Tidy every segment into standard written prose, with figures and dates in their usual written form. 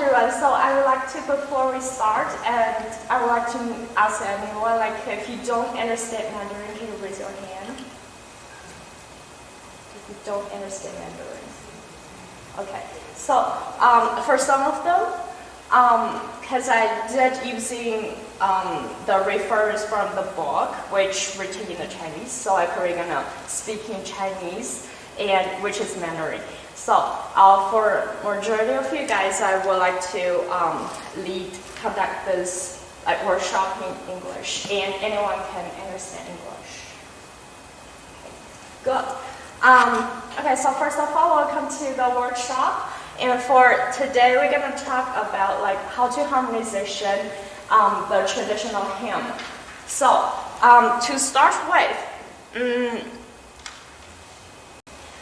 everyone. So I would like to, before we start, and I would like to ask anyone, like, if you don't understand Mandarin, can you raise your hand? If you don't understand Mandarin. Okay. So for some of them, because I did using the reference from the book, which written in the Chinese, so I'm probably gonna speak in Chinese, and which is Mandarin. So for majority of you guys, I would like to conduct this workshop in English, and anyone can understand English. Good. Okay, so first of all, welcome to the workshop. And for today, we're gonna talk about like how to harmonization the traditional hymn. So to start with.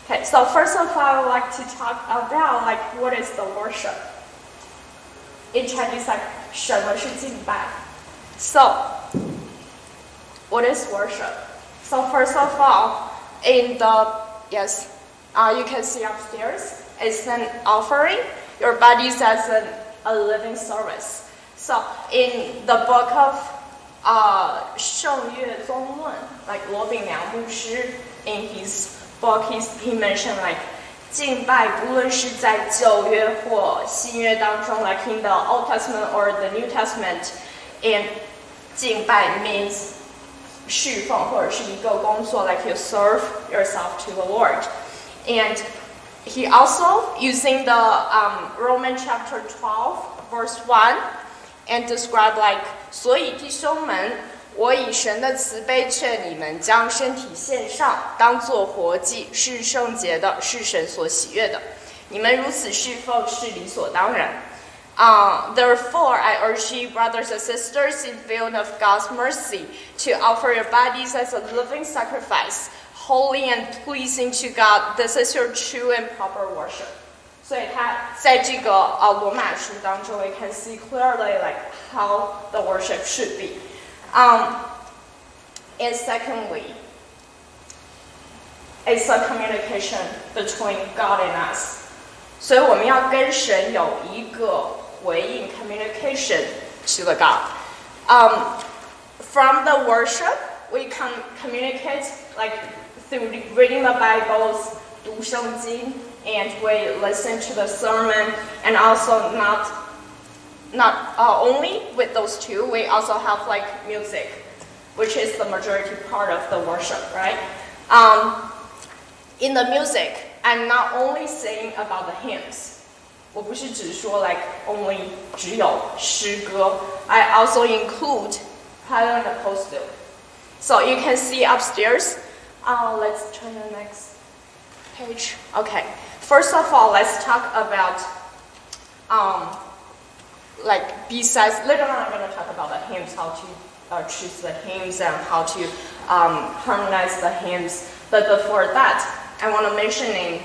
Okay, so first of all, I would like to talk about like what is the worship. In Chinese, like 什么是敬拜? So, what is worship? So first of all, in the you can see upstairs, it's an offering. Your body as a living service. So in the book of 圣乐宗论, like 罗炳良牧师 in his book, he mentioned like 敬拜不论是在旧约或新约当中 like in the Old Testament or the New Testament, and 敬拜 means 侍奉或者是一个工作 like you serve yourself to the Lord. And he also using the Romans chapter 12 verse 1 and describe like 所以弟兄们我以神的慈悲劝你们将身体献上当作活祭是圣洁的是神所喜悦的你们如此侍奉是理所当然 Therefore I urge you brothers and sisters in view of God's mercy to offer your bodies as a living sacrifice holy and pleasing to God. This is your true and proper worship. 所以他在这个罗马书当中 we can see clearly like how the worship should be. And secondly, it's a communication between God and us. 所以我们要跟神有一个回应 communication to the God. From the worship, we can communicate like through reading the Bibles, 读圣经, and we listen to the sermon, and also not only with those two, we also have like music, which is the majority part of the worship, right? In the music, I'm not only saying about the hymns. 我不是只说 like only 只有诗歌. I also include Pianist and Pianist. So you can see upstairs. Let's turn to the next page. Okay. First of all, let's talk about like besides later on I'm going to talk about the hymns, how to choose the hymns and how to harmonize the hymns. But before that, I want to mention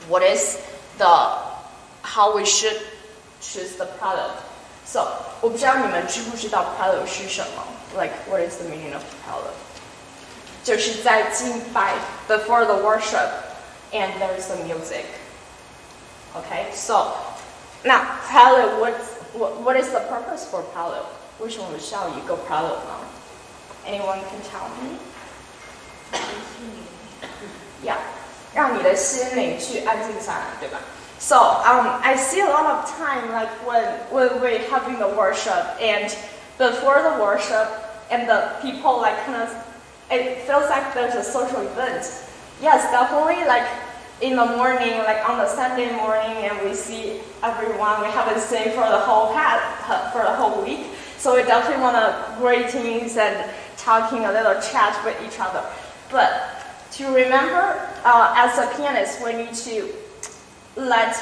what is how we should choose the product. So 我不知道你们知不知道 product 是什么 Like what is the meaning of product? 就是在敬拜 before the worship and there's the music. Okay, so now prelude, what is the purpose for prelude? 为什么我们需要一个 prelude 呢 Anyone can tell me? Yeah, 让你的心灵去安静下来，对吧 So I see a lot of time like when we're having the worship and before the worship and the people like kind of it feels like there's a social event. Yes, definitely like in the morning, like on the Sunday morning, and we see everyone. We haven't seen for the whole week, so we definitely want to greetings and talking a little chat with each other. But to remember, as a pianist, we need to let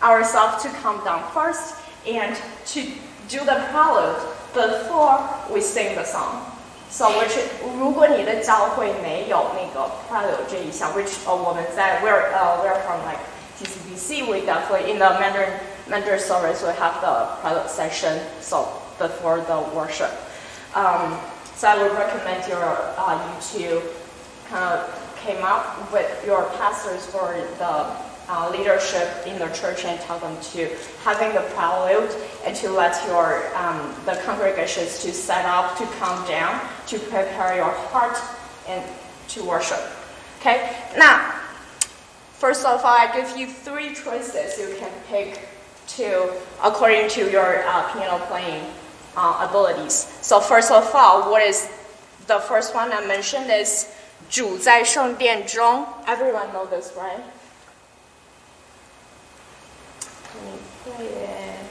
ourselves to calm down first and to do the prelude before we sing the song. So which 如果你的教会没有那个 prelude 这一项 which 我们在 we're from like TCBC, we definitely in the Mandarin service we have the prelude session so before the worship. So I would recommend you to kind of came up with your pastors for the leadership in the church and tell them to having the prelude and to let the congregations to set up, to calm down, to prepare your heart and to worship. Okay, now, first of all, I give you 3 choices you can pick according to your piano playing abilities. So first of all, what is the first one I mentioned is 主在圣殿中. Everyone know this, right? Let me play it.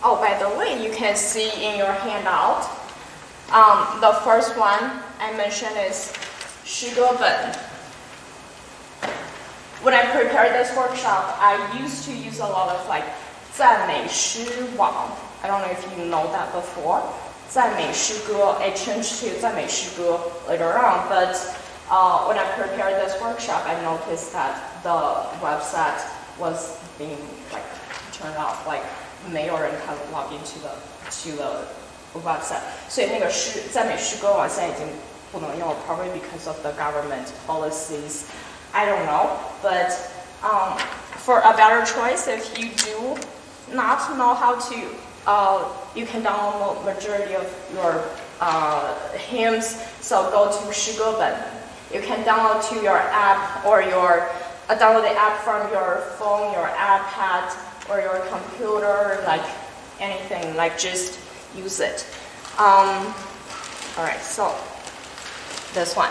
Oh, by the way, you can see in your handout, the first one I mentioned is 诗歌本. When I prepared this workshop, I used to use a lot of like 赞美诗网. I don't know if you know that before. 赞美诗歌, I changed to 赞美诗歌 later on, but when I prepared this workshop, I noticed that the website was being like turned off, like 没有人可以 log into the website. 所以那个赞美诗歌网现在已经不能用了 probably because of the government policies. I don't know, but for a better choice, if you do not know how to, you can download majority of your hymns. So go to 诗歌本. You can download to your app or download the app from your phone, your iPad, or your computer, like anything, like just use it. Alright, so this one.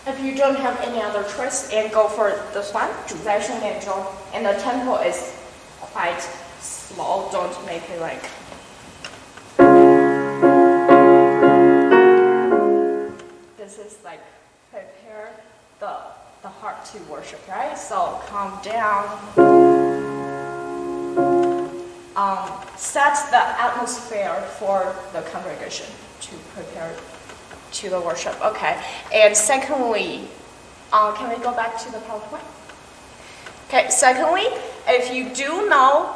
If you don't have any other choice, and go for this one, 主在圣殿中, and the tempo is quite slow. Don't make it like. This is like prepare the heart to worship, right? So calm down. Set the atmosphere for the congregation to prepare to the worship. Okay. And secondly, can we go back to the PowerPoint? Okay. Secondly, if you do know,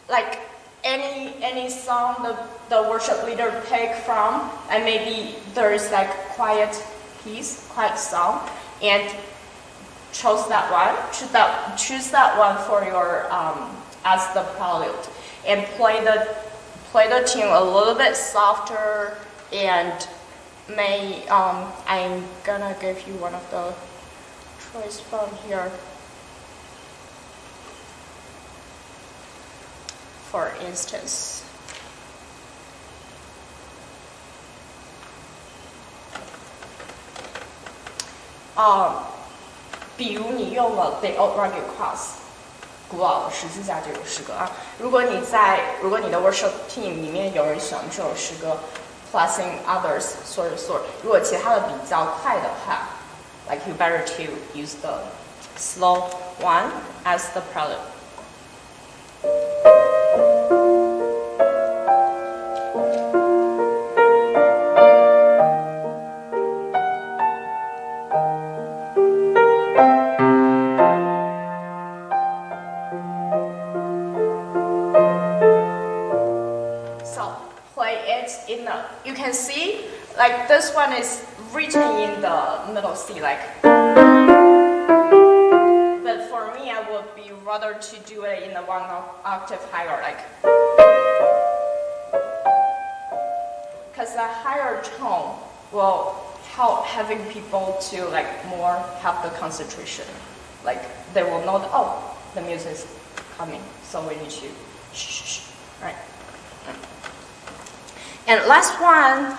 like any song the worship leader pick from, and maybe there is like quiet song, and choose that one for your as the prelude, and play the tune a little bit softer. And I'm gonna give you one of the choice from here. For instance,比如你用了 The Old Rugged Cross 古老的十字架这首诗歌啊，如果你的 worship team 里面有人喜欢这首诗歌 ，plus others sort. 如果其他的比较快的话 ，like you better to use the slow one as the prelude. You can see, like this one is written in the middle C, like. But for me, I would be rather to do it in the one octave higher, like. Because the higher tone will help having people to like more have the concentration. like they will know that, oh, the music is coming, so we need to shh, right? And last one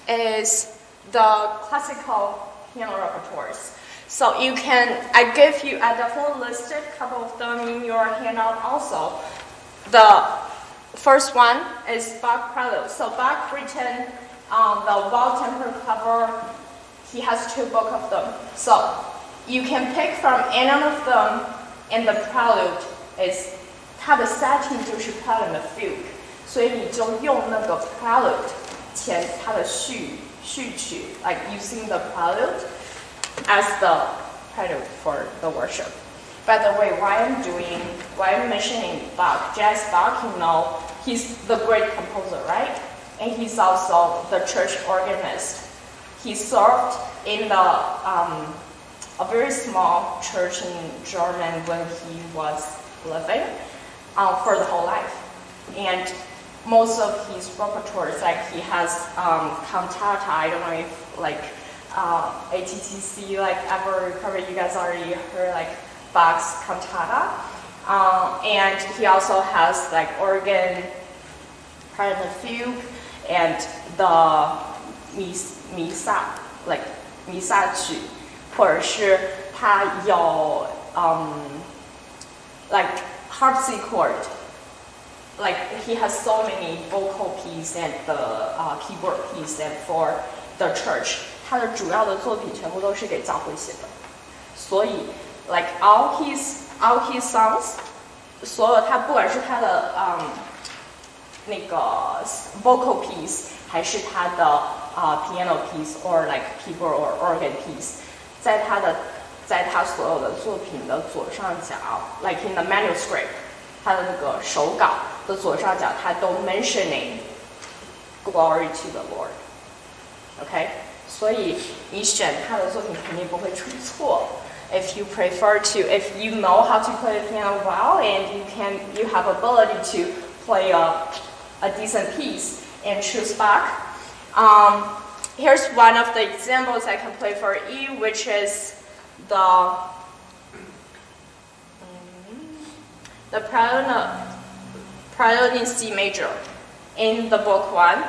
is the classical piano repertoires. So I definitely listed a couple of them in your handout also. The first one is Bach Prelude. So Bach written the Wild Temper cover, he has 2 books of them. So you can pick from any of them, and the prelude is 它的 setting 就是 prelude 的 fugue， 所以你就用那个 prelude 前它的序曲 ，like using the prelude as the prelude for the worship. By the way, why I'm mentioning Bach, Jazz Bach, he's the great composer, right? And he's also the church organist. He served in a very small church in Germany when he was living for the whole life. And most of his repertoires, like he has cantata, I don't know if like ATTC, like ever recovered, you guys already heard like Bach's cantata. And he also has like organ, part of the fugue, and the misa, like 弥撒曲，或者是他有like harpsichord, like he has so many vocal piece and the keyboard piece and for the church. 他的主要的作品全部都是给教会写的，所以 like all his songs， 所有他不管是他的那个 vocal piece， 还是他的piano piece or like keyboard or organ piece， 在他所有的作品的左上角 ，like in the manuscript， 他的那个手稿的左上角，他都 mentioning glory to the Lord。OK， 所以你选他的作品肯定不会出错。If you prefer to, if you know how to play the piano well and you have ability to play a decent piece and choose Bach. Here's one of the examples I can play for you, which is the Prelude in C major in the book 1.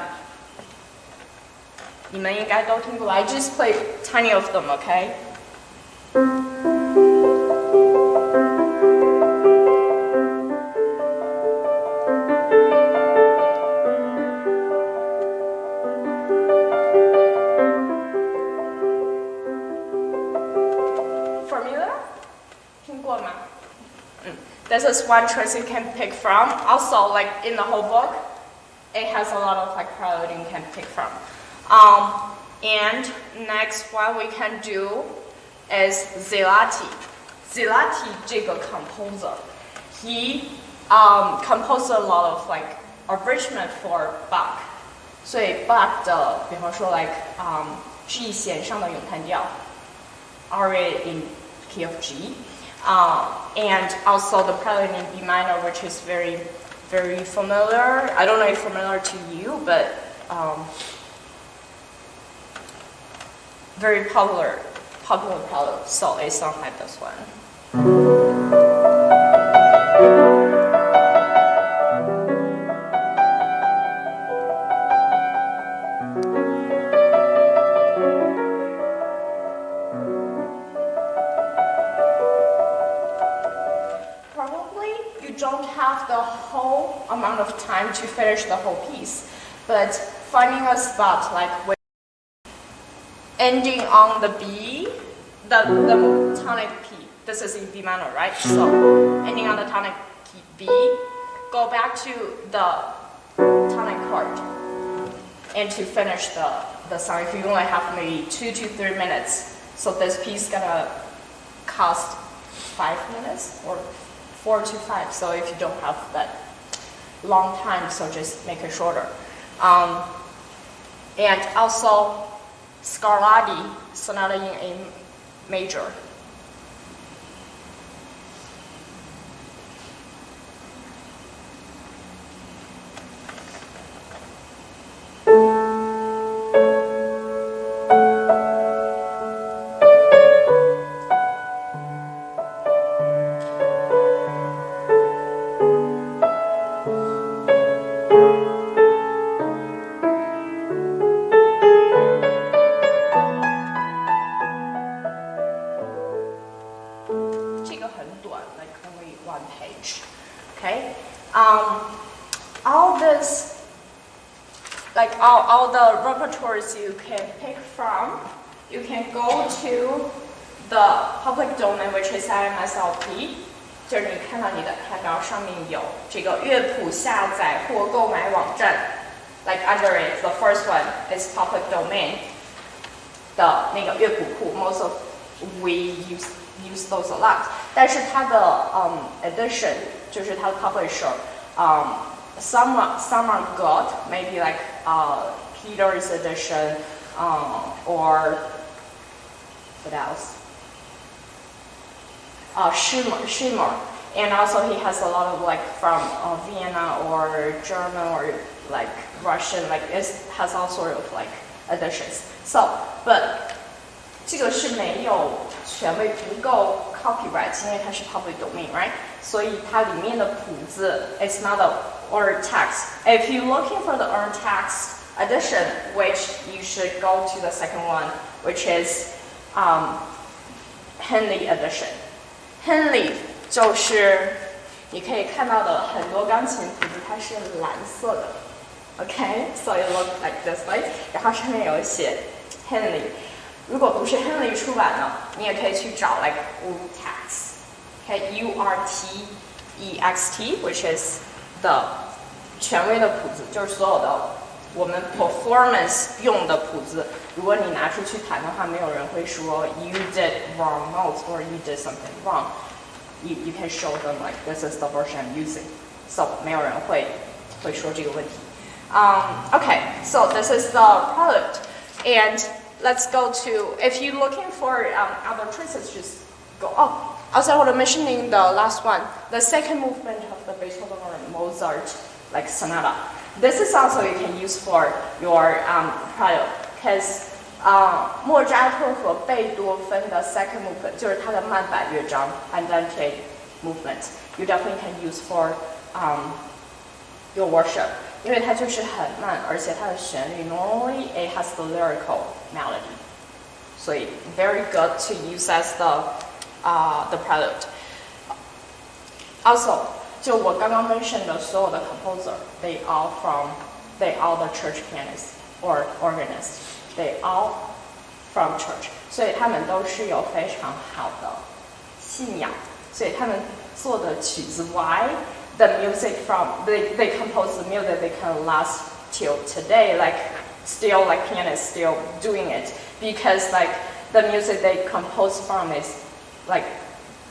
你们应该都听过. I just played tiny of them, okay? This is one choice you can pick from. Also, like in the whole book, it has a lot of like prelude you can pick from. And next one we can do is Zelati. Zelati 这个 composer, he composed a lot of like arrangement for Bach. 所以 Bach 的，比方说 like G 弦上的咏叹调 ，aria in key of G. And also the prelude in B minor, which is very, very familiar. I don't know if familiar to you, but very popular prelude. So a song like this one. Amount of time to finish the whole piece, but finding a spot like ending on the B, the tonic P. This is in B minor, right? So ending on the tonic key B, go back to the tonic chord, and to finish the song. If you only have maybe 2 to 3 minutes, so this piece gonna cost 5 minutes or 4 to 5. So if you don't have that long time, so just make it shorter. And also Scarlatti Sonata in A major. one page. Okay, all this, like all the repertoires you can pick from, you can go to the public domain, which is IMSLP. 就是你看到你的看到上面有这个乐谱下载或购买网站 ，like under it, the first one is public domain 的那个乐谱库 ，most of we use those a lot。但是它的edition 就是它的 publisher， some are good, maybe like Peter's edition, or what else? Schimmer, and also he has a lot of like from Vienna or German or like Russian, like it has all sort of like editions. So, but 这个是没有权威不够 copyright， 因为它是 public domain, right? 所以它里面的谱子 it's not a or text. If you're looking for the earned text edition, which you should go to the second one, which is Henley edition.Henley 就是你可以看到的很多钢琴谱子，它是蓝色的 ，OK， so it looks like this way。然后上面有写 Henley， 如果不是 Henley 出版呢，你也可以去找 like Urtext，OK， Urtext，which is the 权威的谱子，就是所有的我们 performance 用的谱子。如果你拿出去弹的话，没有人会说 you did wrong notes or you did something wrong. You can show them like this is the version I'm using. So 没有人会说这个问题。Okay, so this is the product, and let's go to if you're looking for other traces, just go. Oh, also I want to mentioning the last one, the second movement of the Beethoven or Mozart like sonata. This is also you can use for your product, because 莫扎特和贝多芬的 second movement 就是它的慢板乐章 Andante movement. You definitely can use for your worship, 因为它就是很慢，而且它的旋律 normally it has the lyrical melody, 所以 very good to use as the product. Also, 就我刚刚 mention 的所有的 composer, they all the church pianist or organist. They all from church, 所以他们都是有非常好的信仰，所以他们做的曲子 why the music from they compose the music they can last till today, like still like pianists still doing it, because like the music they compose from is like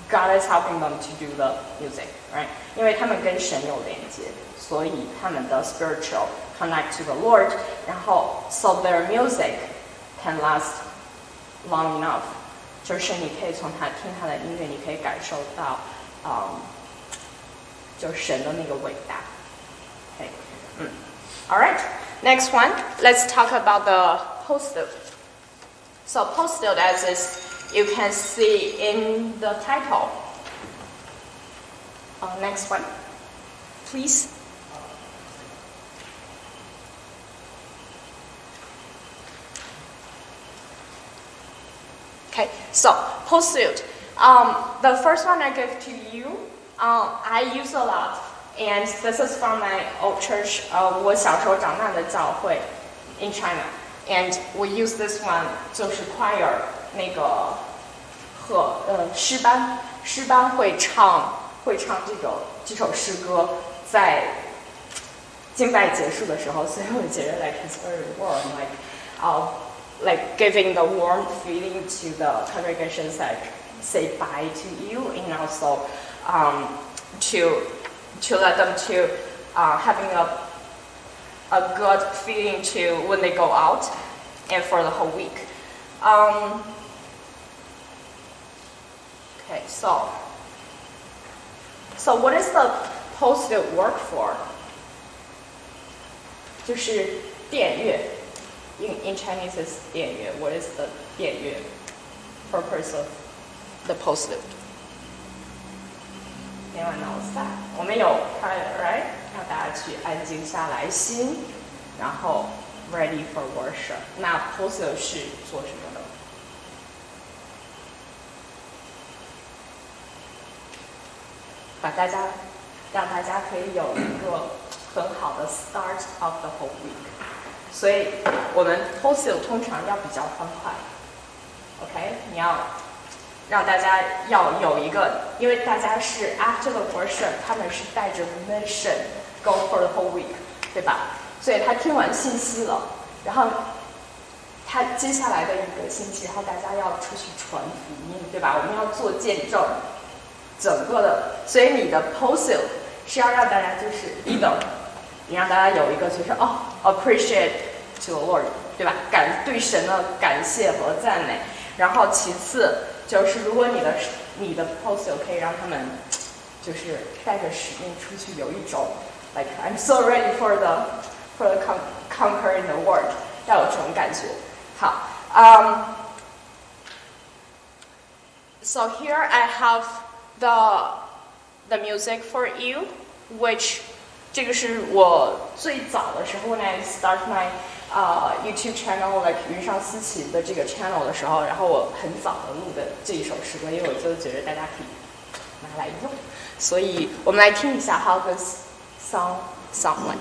God is helping them to do the music, right? 因为他们跟神有连接，所以他们的 spiritual connect to the Lord, 然后 so their music can last long enough. 就是你可以从他听他的音乐，你可以感受到，就是神的那个伟大。Okay, All right. Next one, let's talk about the postlude. So postlude, as is you can see in the title. Next one, please. Okay, so postlude. The first one I give to you, I use a lot, and this is from my old church. 我小时候长大的教会 in China, and we use this one 就是 choir 那个和诗班会唱这首诗歌在敬拜结束的时候，所以我觉得 like it's very warm, like giving the warm feeling to the congregations that say bye to you, and also to let them to having a good feeling to when they go out and for the whole week. Okay, so what is the postlude work for? 就是电乐。In Chinese is 电乐. What is the 电乐 purpose of the postlude? Anyone knows that? 我们有 prayer, right? 让大家去安静下来心，然后 ready for worship. 那 postlude 是做什么的？让大家可以有一个很好的 start of the whole week。所以我们 post 通常要比较欢快 ，OK？ 你要让大家要有一个，因为大家是 after the worship， 他们是带着 mission go for the whole week， 对吧？所以他听完信息了，然后他接下来的一个星期，然后大家要出去传福音，对吧？我们要做见证，整个的，所以你的 post 是要让大家就是either你让大家有一个就是appreciate to the Lord， 对吧？对神的感谢和赞美。然后其次就是如果你的 post 可以让他们就是带着使命出去，有一种 like I'm so ready for the conquering the world， 要有这种感觉。好，so here I have the music for you, which 这个是我最早的时候 when I start my YouTube channel like 云上思琪的这个 channel 的时候，然后我很早的录的这一首诗歌，因为我就觉得大家可以拿来用，所以我们来听一下 how this song sound like。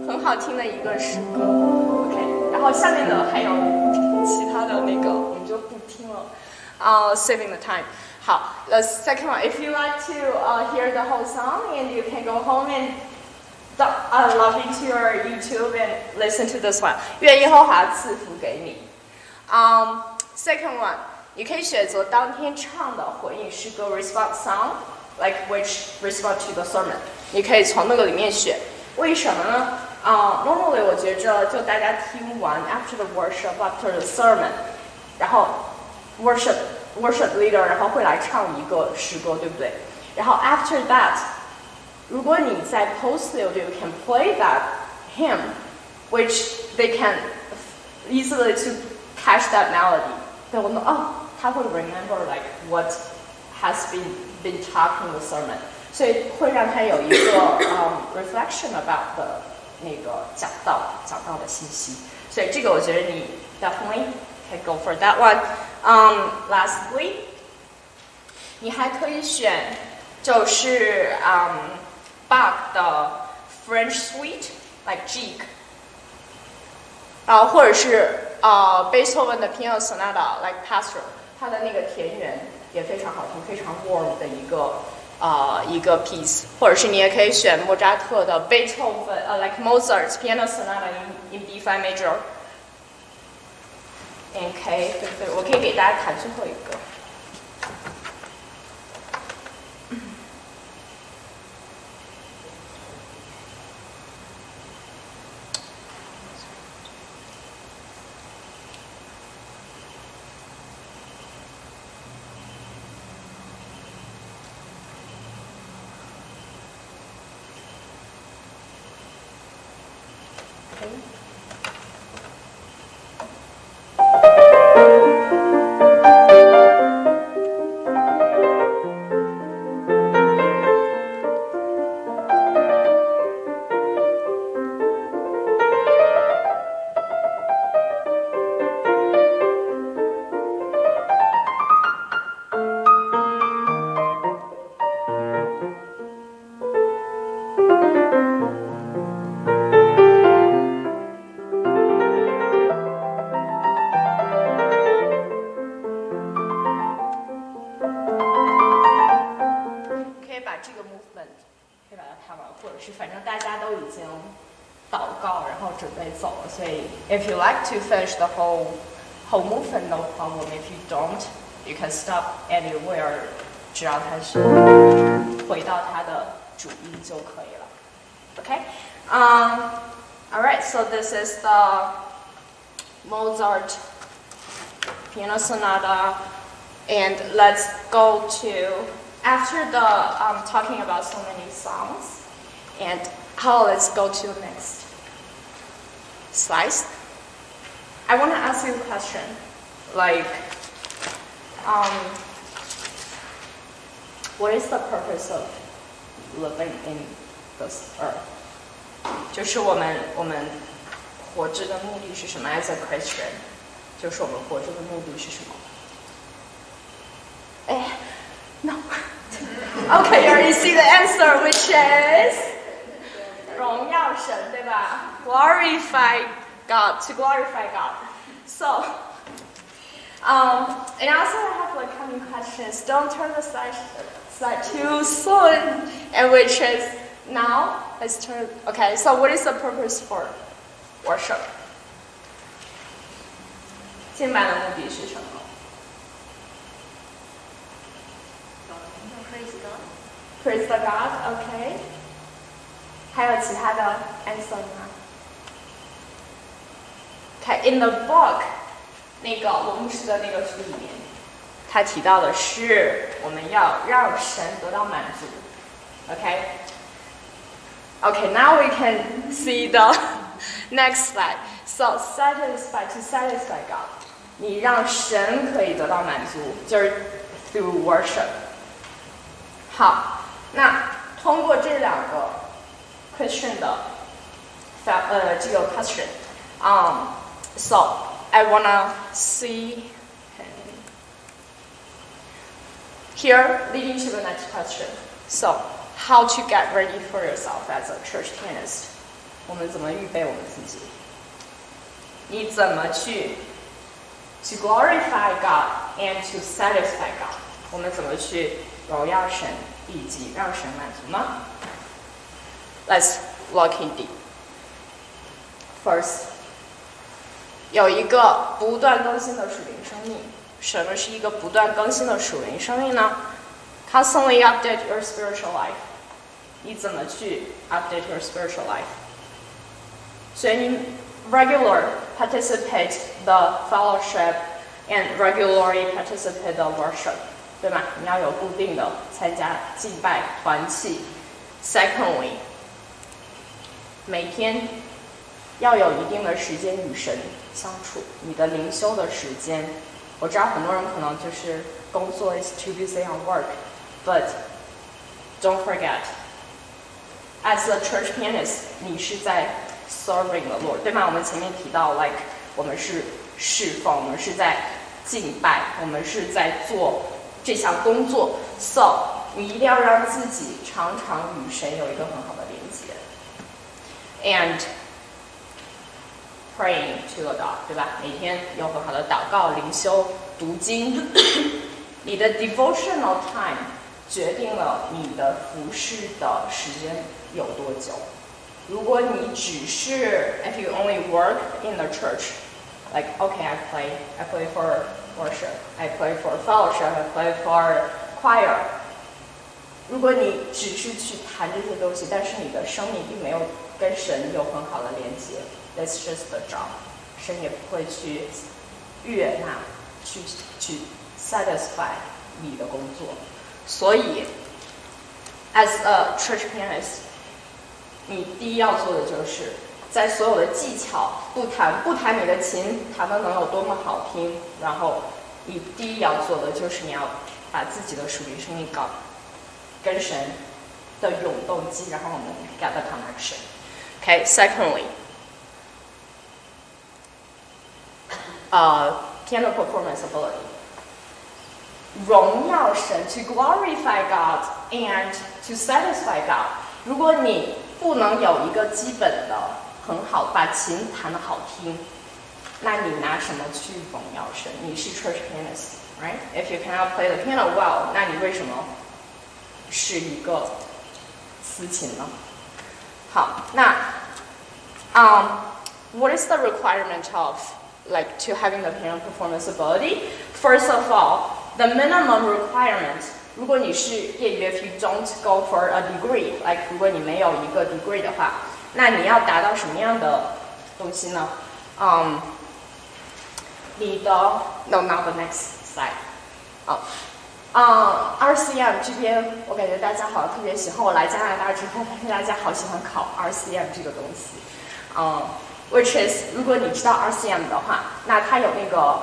很好听的一个诗歌 ，OK。然后下面的还有其他的那个，我们就不听了。Saving the time。好 ，the second one, if you like to hear the whole song, and you can go home and log into your YouTube and listen to this one。愿耶和华赐福给你。Second one， 你可以选择当天唱的回应诗歌 response song，like which respond to the sermon。你可以从那个里面选。为什么呢？Normally 我觉着就大家听完 after the worship after the sermon， 然后 worship leader 然后会来唱一个诗歌，对不对？然后 after that， 如果你在 post you can play that hymn which they can easily to catch that melody， they will know 他会 remember like what has been taught in the sermon， 所以会让他有一个reflection about the 那个讲到的信息，所以这个我觉得你 definitely can go for that one。Lastly， 你还可以选就是Bach 的 French Suite like Jig， 或者是Beethoven 的 Piano Sonata like Pastoral， 它的那个田园也非常好听，非常 warm 的一个 piece， 或者是你也可以选莫扎特的 Beethoven like Mozart's Piano Sonata in B5 major。OK， 对，我可以给大家弹最后一个。反正大家都已经祷告，然后准备走了，所以 if you like to finish the whole movement, no problem. If you don't, You can stop anywhere， 只要它是回到它的主音就可以了。Okay? Alright, so this is the Mozart Piano Sonata, and let's go to, after the talking about so many songs, and let's go to the next slide. I want to ask you a question, like, what is the purpose of living in this earth? 就是我们活着的目的是什么 ？As a Christian， 就是我们活着的目的是什么？哎 ，No。Okay, you already see the answer, which is 荣耀神，对吧 ？Glorify God, to glorify God. So, and also I have like coming questions. Don't turn the slide too soon. And which is now, let's turn. Okay, so what is the purpose for worship? 敬拜的目的是什么？ Praise the God, okay. 还有其他的 answer 吗 ？Okay, in the book， 那个罗牧师的那个书里面，他提到的是我们要让神得到满足。Okay. Okay, now we can see the next slide. So to satisfy God， 你让神可以得到满足，就是 through worship。好，那通过这两个 question 的这个 question， so I wanna see here leading to the next question. So how to get ready for yourself as a church pianist？ 我们怎么预备我们自己？你怎么去 to glorify God and to satisfy God？ 我们怎么去荣耀神以及让神满足呢 ？Let's look in deep. First， 有一个不断更新的属灵生命。什么是一个不断更新的属灵生命呢 ？Constantly update your spiritual life. 你怎么去 update your spiritual life？ 所以你 regular participate the fellowship and regularly participate the worship， 对吗？你要有固定的参加敬拜团契。Secondly， 每天要有一定的时间与神相处，你的灵修的时间。我知道很多人可能就是工作 is too busy on work，but don't forget, as a church pianist， 你是在 serving the Lord， 对吗？我们前面提到 ，like 我们是侍奉，我们是在敬拜，我们是在做这项工作。So， 你一定要让自己常常与神有一个很好的连接。And praying to the God， 对吧？每天有很好的祷告、灵修、读经。你的 devotional time 决定了你的服侍的时间有多久。如果你只是 if you only work in the church, like okay, I play for worship, I play for fellowship, I play for choir。如果你只是去弹这些东西，但是你的生命并没有跟神有很好的连接。That's just the job， 神也不会去悦纳，去 satisfy 你的工作。所以 ，as a church pianist， 你第一要做的就是在所有的技巧，不弹你的琴弹的能有多么好听，然后你第一要做的就是你要把自己的属灵生命跟神的永动机，然后我们 get the connection。Okay, secondly。piano performance ability， 荣耀神 to glorify God and to satisfy God。如果你不能有一个基本的很好，把琴弹得好听，那你拿什么去荣耀神？你是 church pianist, right? If you cannot play the piano well， 那你为什么是一个司琴呢？好，那what is the requirement of like to having the piano performance ability? First of all， the minimum requirement， 如果你是业余 ，if you don't go for a degree，like 如果你没有一个 degree 的话，那你要达到什么样的东西呢？你的 no not the next slide，RCM 这边我感觉大家好像特别喜欢。我来加拿大之后，发现大家好喜欢考 RCM 这个东西。which is 如果你知道 RCM 的话，那它有那个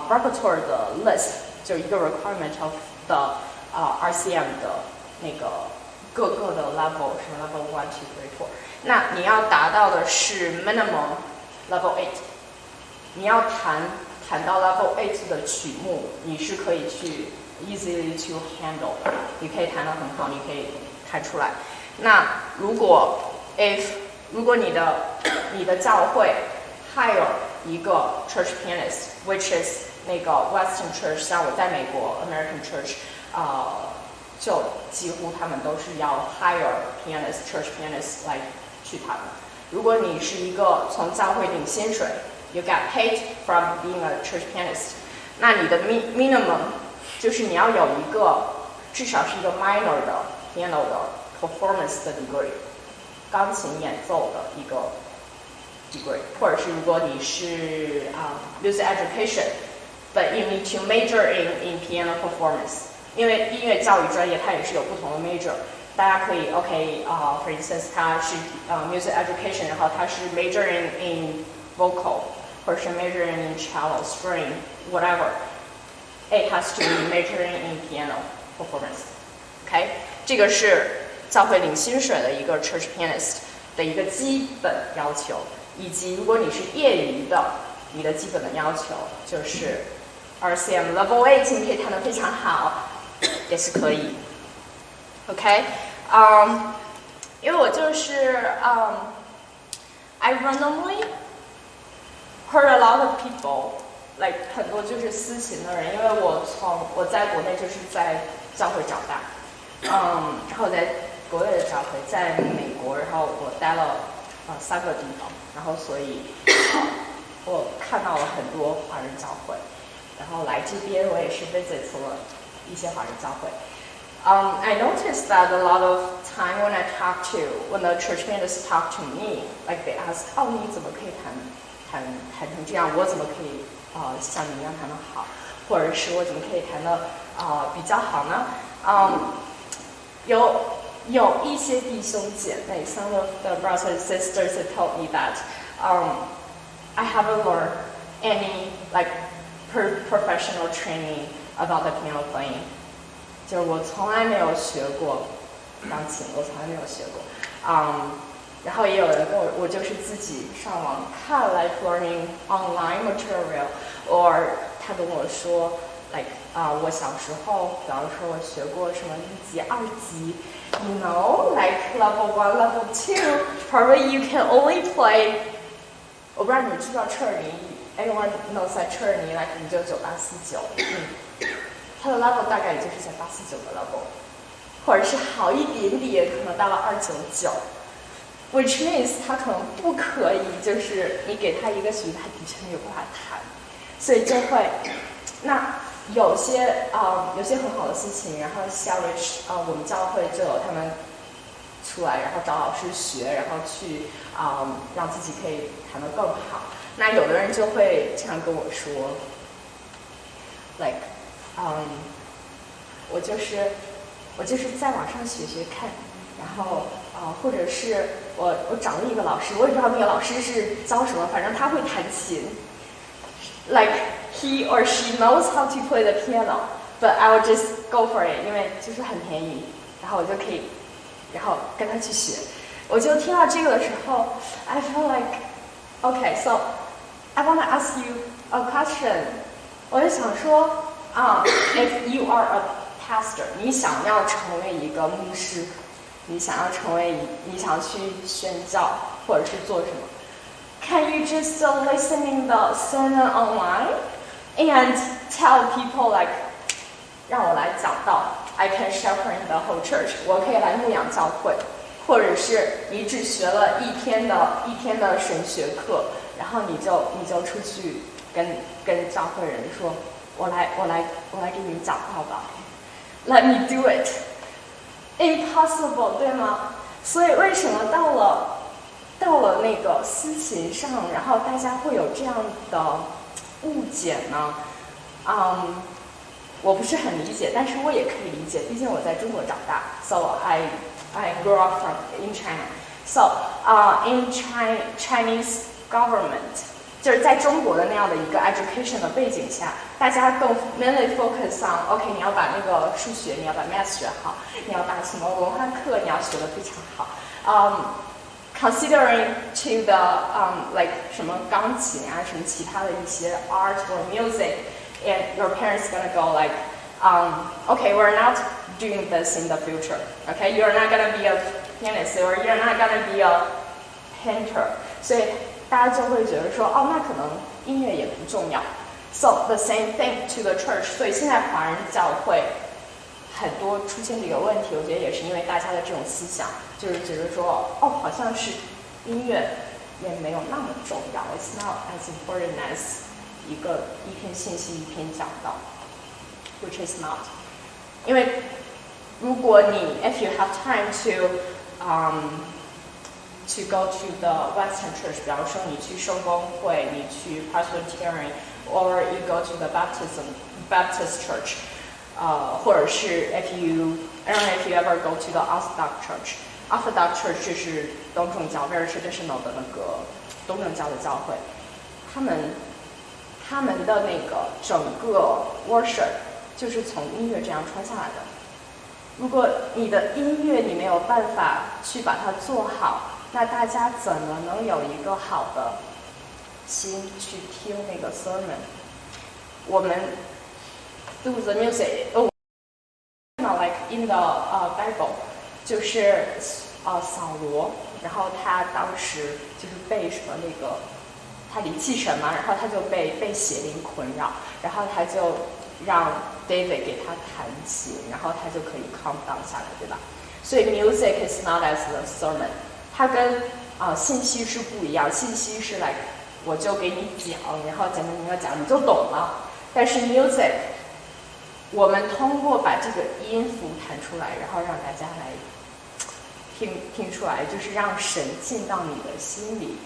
repertoire 的 list， 就一个 requirement of 的RCM 的那个各个的 level， 什么 level 1 2 3 4。那你要达到的是 minimum level 8， 你要弹到 level 8的曲目，你是可以去 easily to handle， 你可以弹得很好，你可以弹出来。那如果你的教会 hire 一个 church pianist，which is 那个 Western church， 像我在美国 American church， 就几乎他们都是要 hire pianist church pianist 来去弹的。如果你是一个从教会领薪水 ，you get paid from being a church pianist， 那你的 minimum 就是你要有一个至少是一个 minor 的 piano 的 performance 的 degree。钢琴演奏的一个 degree， 或者是如果你是music education，but you need to major in piano performance， 因为音乐教育专业它也是有不同的 major， 大家可以 for instance 它是music education， 然后它是 major in vocal， 或者是 major in cello string whatever，it has to be majoring in piano performance， 这个是教会领薪水的一个 church pianist 的一个基本要求，以及如果你是业余的，你的基本的要求就是 RCM level 8， 你可以弹得非常好，也是可以。因为我就是I randomly heard a lot of people，like 很多就是私琴的人，因为我在国内就是在教会长大，然后在国内的教会，在美国，然后我待了3个地方，然后所以我看到了很多华人教会，然后来这边我也是 visit 了一些华人教会。I noticed that a lot of time when the church pianists talk to me, like they ask， 你怎么可以弹成这样？我怎么可以像你一样弹得好？或者是我怎么可以弹得比较好呢？有一些弟兄姐妹 ，some of the brothers and sisters have told me that I haven't learned any like professional training about the piano playing， 就是我从来没有学过钢琴，我从来没有学过。然后也有人跟我就是自己上网看 like learning online material，or 他跟我说 like 我小时候，比方说我学过什么1级、2级。You know, like level 1, level 2, probably you can only play. 我不知道你们知不知道彻尔尼 ，anyone knows that 彻尔尼 like 599、849，它的 level 大概也就是在849的 level， 或者是好一点点，可能到了299，which means 它可能不可以，就是你给他一个曲子，他的确没有办法弹，所以就会那。有些很好的事情，然后像我们教会就有他们出来，然后找老师学，然后去让自己可以弹得更好。那有的人就会这样跟我说 ，like 我就是在网上学看，然后或者是我找了一个老师，我也不知道那个老师是教什么，反正他会弹琴 ，like he or she knows how to play the piano, but I will just go for it， 因为就是很便宜，然后我就可以，然后跟他去学。我就听到这个的时候 ，I feel like okay, so I want to ask you a question。我就想说if you are a pastor， 你想要成为一个牧师，你想要去宣教，或者是做什么 ？Can you just listening the sermon online and tell people like， 让我来讲道 ，I can shepherd the whole church， 我可以来牧养教会，或者是你只学了一天的神学课，然后你就出去跟教会人说我来给你们讲道吧。Let me do it. Impossible， 对吗？所以为什么到了那个司琴上，然后大家会有这样的误解呢？我不是很理解，但是我也可以理解，毕竟我在中国长大。So I grew up in China. So in Chinese government， 就是在中国的那样的一个 education 的背景下，大家更 mainly focus on OK， 你要把那个数学，你要把 math 学好，你要把什么文化课你要学得非常好。Considering to the like 什么钢琴啊，什么其他的一些 art or music。And your parents gonna go like, okay, we're not doing this in the future. Okay, you're not gonna be a pianist, or you're not gonna be a painter. 所以大家就会觉得说，哦，那可能音乐也不重要。So the same thing to the church. 所以现在华人教会很多出现这个问题，我觉得也是因为大家的这种思想，就是觉得说，哦，好像是音乐也没有那么重要。It's not as important as一篇信息一篇讲道 ，which is not， 因为如果你 if you have time to go to the Western church， 比方说你去圣公会，你去 Presbyterian，or you go to the Baptist church， 或者是 I don't know if you ever go to the Orthodox church，Orthodox church 就是东正教 very traditional 的那个东正教的教会，他们的那个整个 worship 就是从音乐这样传下来的。如果你的音乐你没有办法去把它做好，那大家怎么能有一个好的心去听那个 sermon？ 我们 do the music， like in the Bible， 就是扫罗，然后他当时就是被什么那个。他离弃神嘛，然后他就被邪灵捆扰，然后他就让 David 给他弹琴，然后他就可以 calm down 下来，对吧？所以 music is not as the sermon， 它跟信息是不一样，信息是 like 我就给你讲，然后简单明了讲你就懂了。但是 music， 我们通过把这个音符弹出来，然后让大家来听出来，就是让神进到你的心里。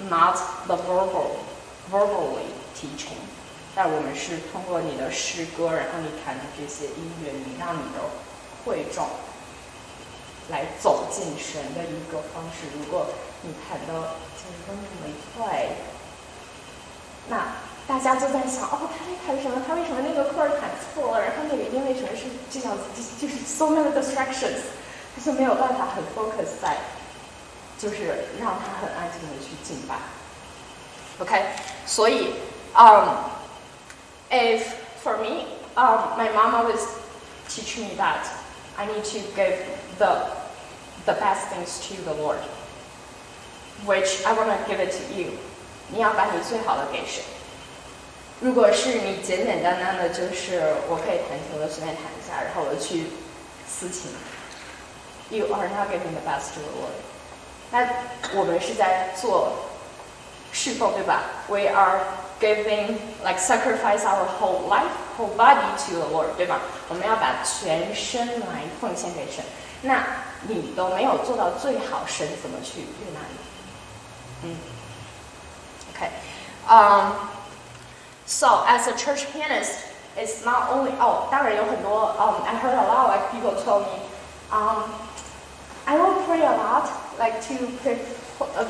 Not the verbally teaching， 但我们是通过你的诗歌，然后你弹的这些音乐，你让你的会众来走进神的一个方式。如果你弹的就是没对，那大家就在想，哦，他在弹什么？他为什么那个chord弹错了？然后那个音为什么是这样子？就是 so many distractions， 他就没有办法很 focus 在。就是让他很安静的去敬拜 ，OK， 所以if for me my mom always teach me that I need to give the best things to the Lord, which I want to give it to you。你要把你最好的给神。如果是你简简单单的，就是我可以弹琴，我随便弹一下，然后我去司琴 ，You are not giving the best to the Lord。那我们是在做侍奉，对吧 ？We are giving like sacrifice our whole life, whole body to the Lord， 对吧？我们要把全身来奉献给神。那你都没有做到最好，神怎么去悦纳你？OK，So as a church pianist, it's not only 当然有很多I heard a lot like people told me I will pray a lot like to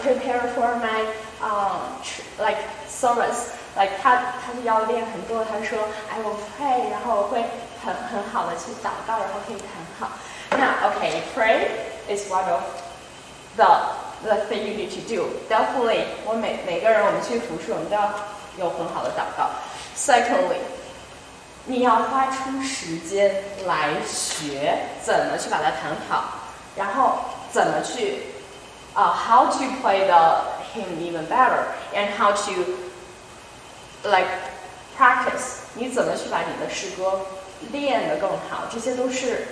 prepare for my like service like 他要练很多，他说 I will pray， 然后我会很好的去祷告，然后可以弹好。那 OK pray is one of the thing you need to do. Definitely， 我每个人我们去服侍，我们都要有很好的祷告。Secondly， 你要花出时间来学怎么去把它弹好，然后怎么去how to play the hymn even better and how to like practice， 你怎么去把你的诗歌练得更好，这些都是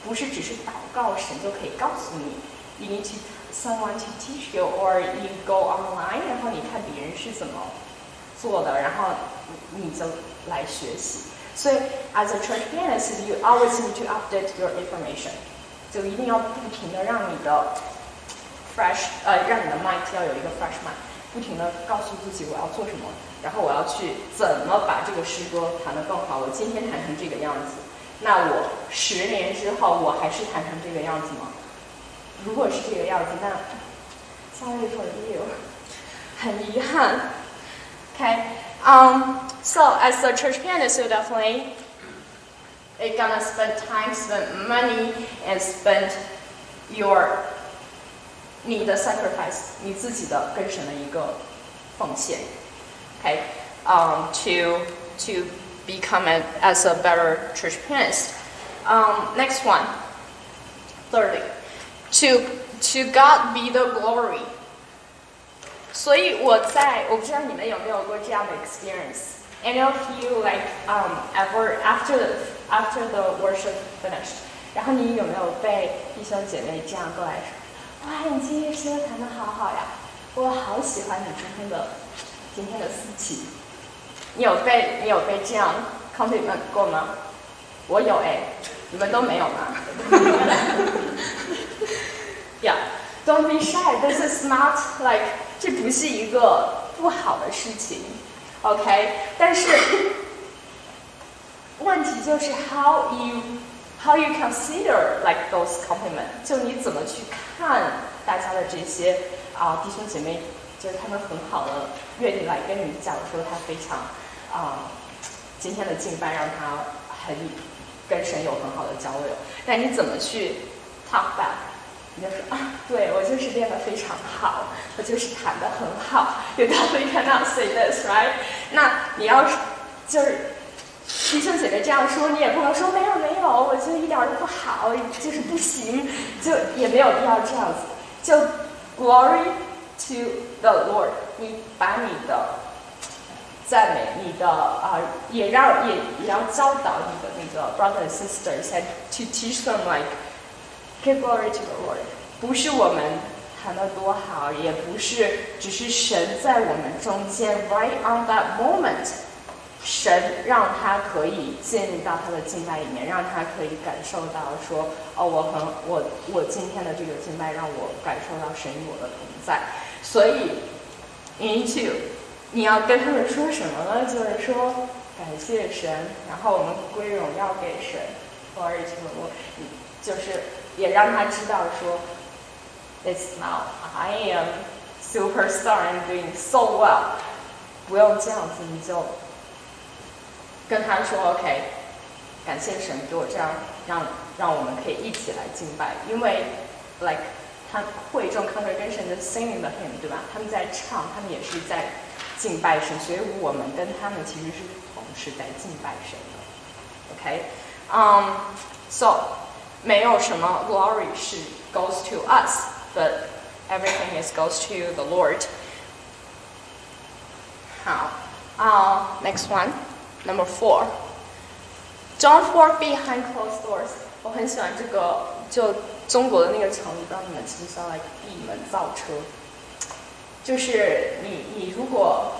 不是只是祷告神就可以告诉你。You need to someone to teach you, or you go online， 然后你看别人是怎么做的，然后你就来学习。所以 as a church pianist, you always need to update your information， 就一定要不停的让你的 让你的 mind 要有一个 fresh mind， 不停的告诉自己我要做什么，然后我要去怎么把这个诗歌弹得更好。我今天弹成这个样子，那我10年之后我还是弹成这个样子吗？如果是这个样子，那 sorry for you， 很遗憾。Okay, so as a church pianist, you definitely gonna spend time, spend money, and spend你的 sacrifice， 你自己的跟神的一个奉献。Okay, to become as a better church pianist. Next one, thirdly, to God be the glory. 所以我不知道你们有没有过这样的 experience. Any of you like ever after the worship finished? 然后你有没有被弟兄姐妹这样过来说，哇，你今天诗歌弹得好好呀，我好喜欢你今天的思琪。你有被这样 compliment 过吗？我有你们都没有吗？Yeah, don't be shy. This is not like 这不是一个不好的事情 ，OK？ 但是问题就是 how you consider like those compliments， 就你怎么去看大家的这些弟兄姐妹，就是他们很好的愿意来跟你讲说他非常今天的敬拜让他跟神有很好的交流，那你怎么去 talk back？你就说对，我就是练得非常好，我就是弹得很好。You definitely cannot say this, right？ 那你要就是弟兄姐妹这样说，你也不能说没有，我觉得一点都不好，就是不行，就也没有必要这样子。就 glory to the Lord， 你把你的赞美，你的也要教导你的那个 brothers and sisters and to teach them like。Give glory to the Lord， 不是我们弹得多好，也不是只是神在我们中间 right on that moment， 神让他可以进入到他的敬拜里面，让他可以感受到说我今天的这个敬拜让我感受到神与我的同在。所以你要跟他们说什么呢？就是说感谢神，然后我们归荣耀给神 ，glory to the Lord， 就是也让他知道说 ，It's now I am superstar and doing so well。不用这样子，你就跟他说 OK， 感谢神给我这样让我们可以一起来敬拜，因为 like 他会众 congregation 就 singing the hymn， 对吧？他们在唱，他们也是在敬拜神，所以我们跟他们其实是同时在敬拜神的。So 没有什么 glory 是 goes to us, but everything is goes to the Lord. 好，next one, number 4. Don't walk behind closed doors. 我很喜欢这个，就中国的那个成语，不知道你们知不知道 ，like 闭门造车。就是你如果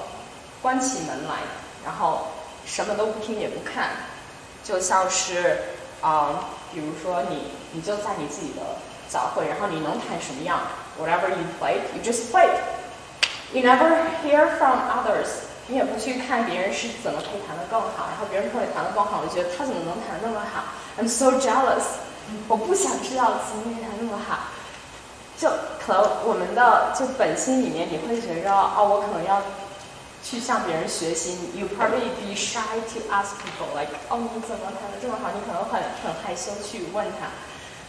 关起门来，然后什么都不听也不看，就像是比如说你就在你自己的教会，然后你能弹什么样 ，whatever you played, you just played. You never hear from others. 你也不去看别人是怎么可以弹得更好，然后别人可以弹得更好，我觉得他怎么能弹得那么好 ？I'm so jealous. 我不想知道自己弹那么好。就可能我们的就本心里面，你会觉着我可能要去向别人学习。You probably be shy to ask people like， 你怎么弹得这么好？你可能很害羞去问他。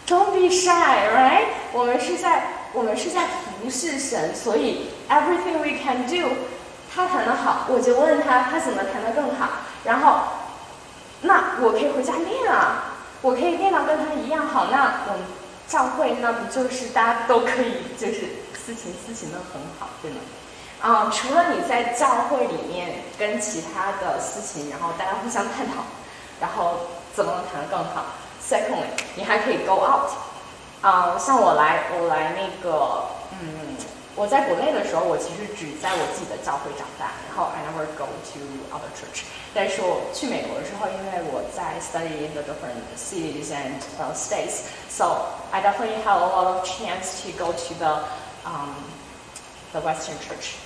Don't be shy, right？ 我们是在服侍神，所以 everything we can do， 他弹得好，我就问他怎么弹得更好，然后那我可以回家练啊，我可以练到跟他一样好，那我们教会那不就是大家都可以就是私情的很好，对吗？除了你在教会里面跟其他的私情，然后大家互相探讨，然后怎么弹得更好。Secondly， 你还可以 go out。像我来那个，我在国内的时候，我其实只在我自己的教会长大，然后 I never go to other church。但是我去美国的时候，因为我在 study in the different cities and states, so I definitely had a lot of chance to go to the Western church。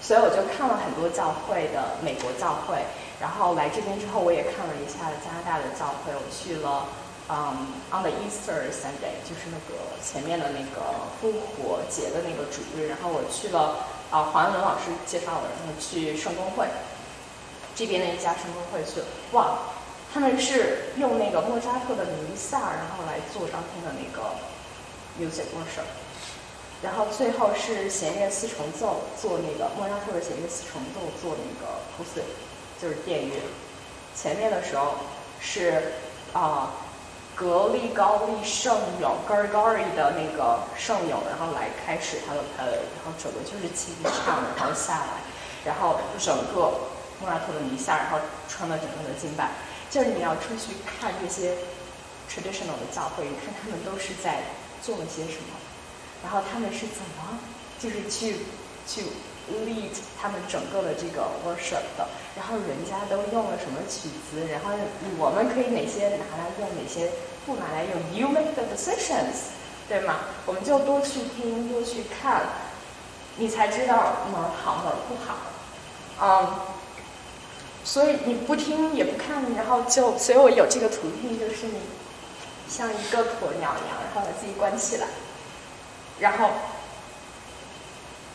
所以我就看了很多教会的美国教会，然后来这边之后，我也看了一下加拿大的教会，我去了。On the Easter Sunday， 就是那个前面的那个复活节的那个主日，然后我去了黄安伦老师介绍的，然后去圣公会这边的一家圣公会去，哇，他们是用那个莫扎特的弥撒，然后来做当天的那个 music worship， 然后最后是弦乐四重奏，做那个莫扎特的弦乐四重奏做那个谱子，就是电乐。前面的时候是格利高利圣咏 Gregory 的那个圣咏，然后来开始他的然后整个就是清唱，然后下来，然后整个莫扎特的弥撒，然后穿了整个的敬拜。就是你要出去看这些 traditional 的教会，你看他们都是在做了些什么，然后他们是怎么就是去 lead 他们整个的这个 worship 的，然后人家都用了什么曲子，然后我们可以哪些拿来用，哪些不拿来用 ，you make the decisions， 对吗？我们就多去听，多去看，你才知道哪儿好哪儿不好。所以你不听也不看，然后所以我有这个图片，就是你像一个鸵鸟一样，然后把自己关起来，然后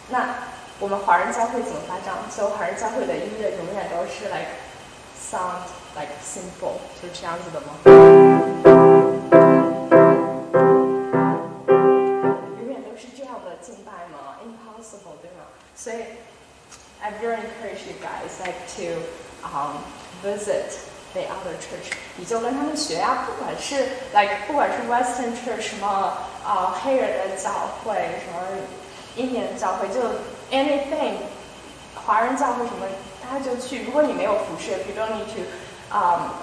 那我们华人教会怎么发展？所以华人教会的音乐永远都是 like sound like simple， 就这样子的吗？永远都是这样的敬拜吗 ？Impossible， 对吗？所以 I very encourage you guys like to visit the other church， 你就跟他们学啊，不管是 Western church 什么黑人的教会，什么印尼的教会，就 anything， 华人教会什么，大家就去。如果你没有服侍 ，if you don't need to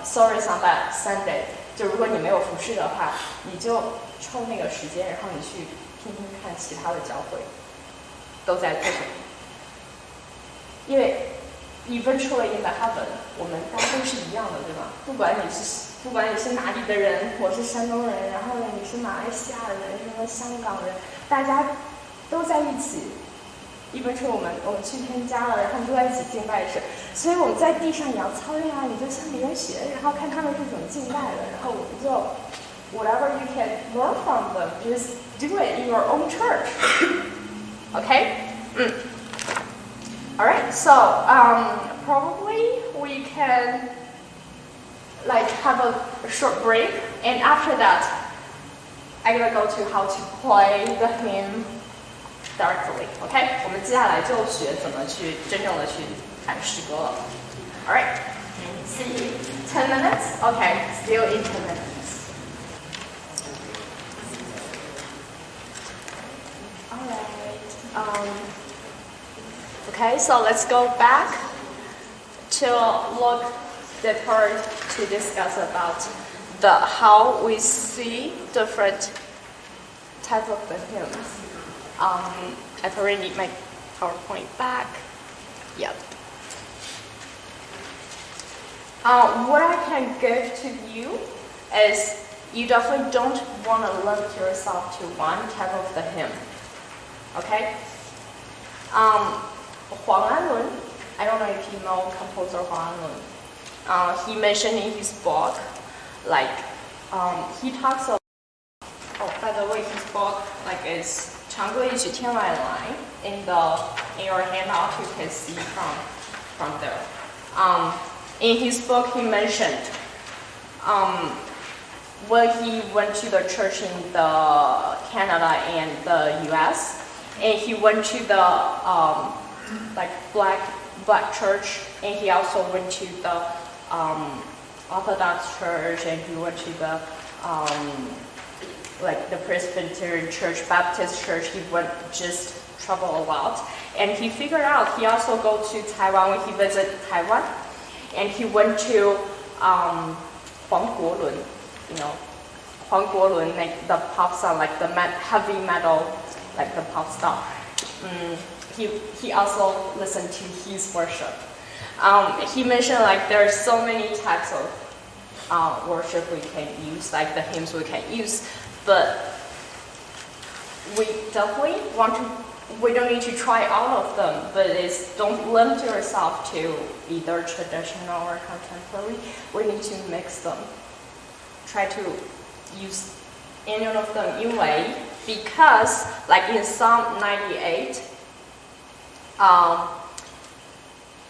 service on that Sunday， 就如果你没有服侍的话，你就抽那个时间，然后你去听听看其他的教会都在做什么。因为 eventually in the heaven， 我们大家都是一样的，对吧？不管你是哪里的人，我是山东人，然后你是马来西亚人，什么香港人，大家都在一起。eventually 我们去添加了，然后都在一起敬拜神。所以我们在地上也要操练啊，你就向别人学，然后看他们是怎么敬拜的，然后我们就 whatever you can learn from them, just do it in your own church. Okay? Alright, so probably we can like have a short break, and after that I'm gonna go to how to play the hymn directly. Okay? 我们接下来就学怎么去真正的去弹诗歌了。Alright, see you 10 minutes? Okay, still in 10 minutes. Alright, okay, so let's go back to look deeper to discuss about how we see different types of the hymns. I've already need my PowerPoint back. Yep. What I can give to you is you definitely don't want to limit yourself to one type of the hymn. Okay? Huang Anlun, I don't know if you know composer Huang Anlun. He mentioned in his book, like, he talks about, by the way, his book, like, is 长歌一曲天外来 in your handout you can see from there. In his book he mentioned when he went to the church in the Canada and the US, and he went to the like black church, and he also went to the Orthodox church, and he went to the like the Presbyterian church, Baptist church. He went just travel a lot, and he figured out he also go to Taiwan when he visited Taiwan, and he went to Huang Guolun, you know, Huang Guolun, like the pop star, like the heavy metal, like the pop star. he also listened to his worship. He mentioned like there are so many types of worship we can use, like the hymns we can use, but we definitely we don't need to try all of them, but don't limit yourself to either traditional or contemporary. We need to mix them. Try to use any of them anyway, because like in Psalm 98,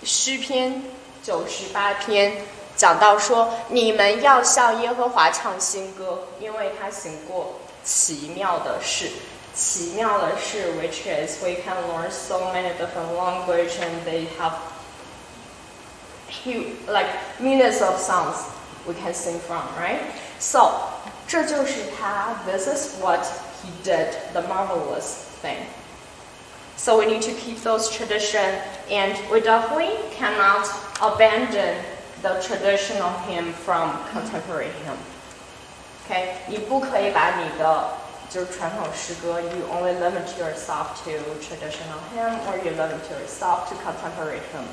诗篇98篇讲到说，你们要向耶和华唱新歌，因为他行过奇妙的事。奇妙的事 which is we can learn so many different language and they have like millions of songs we can sing from, right? So 这就是他 this is what he did, the marvelous thing. So we need to keep those tradition, and we definitely cannot abandon the traditional hymn from contemporary hymn. Okay, 你不可以把你的就是传统诗歌 you only limit yourself to traditional hymn or you limit yourself to contemporary hymn.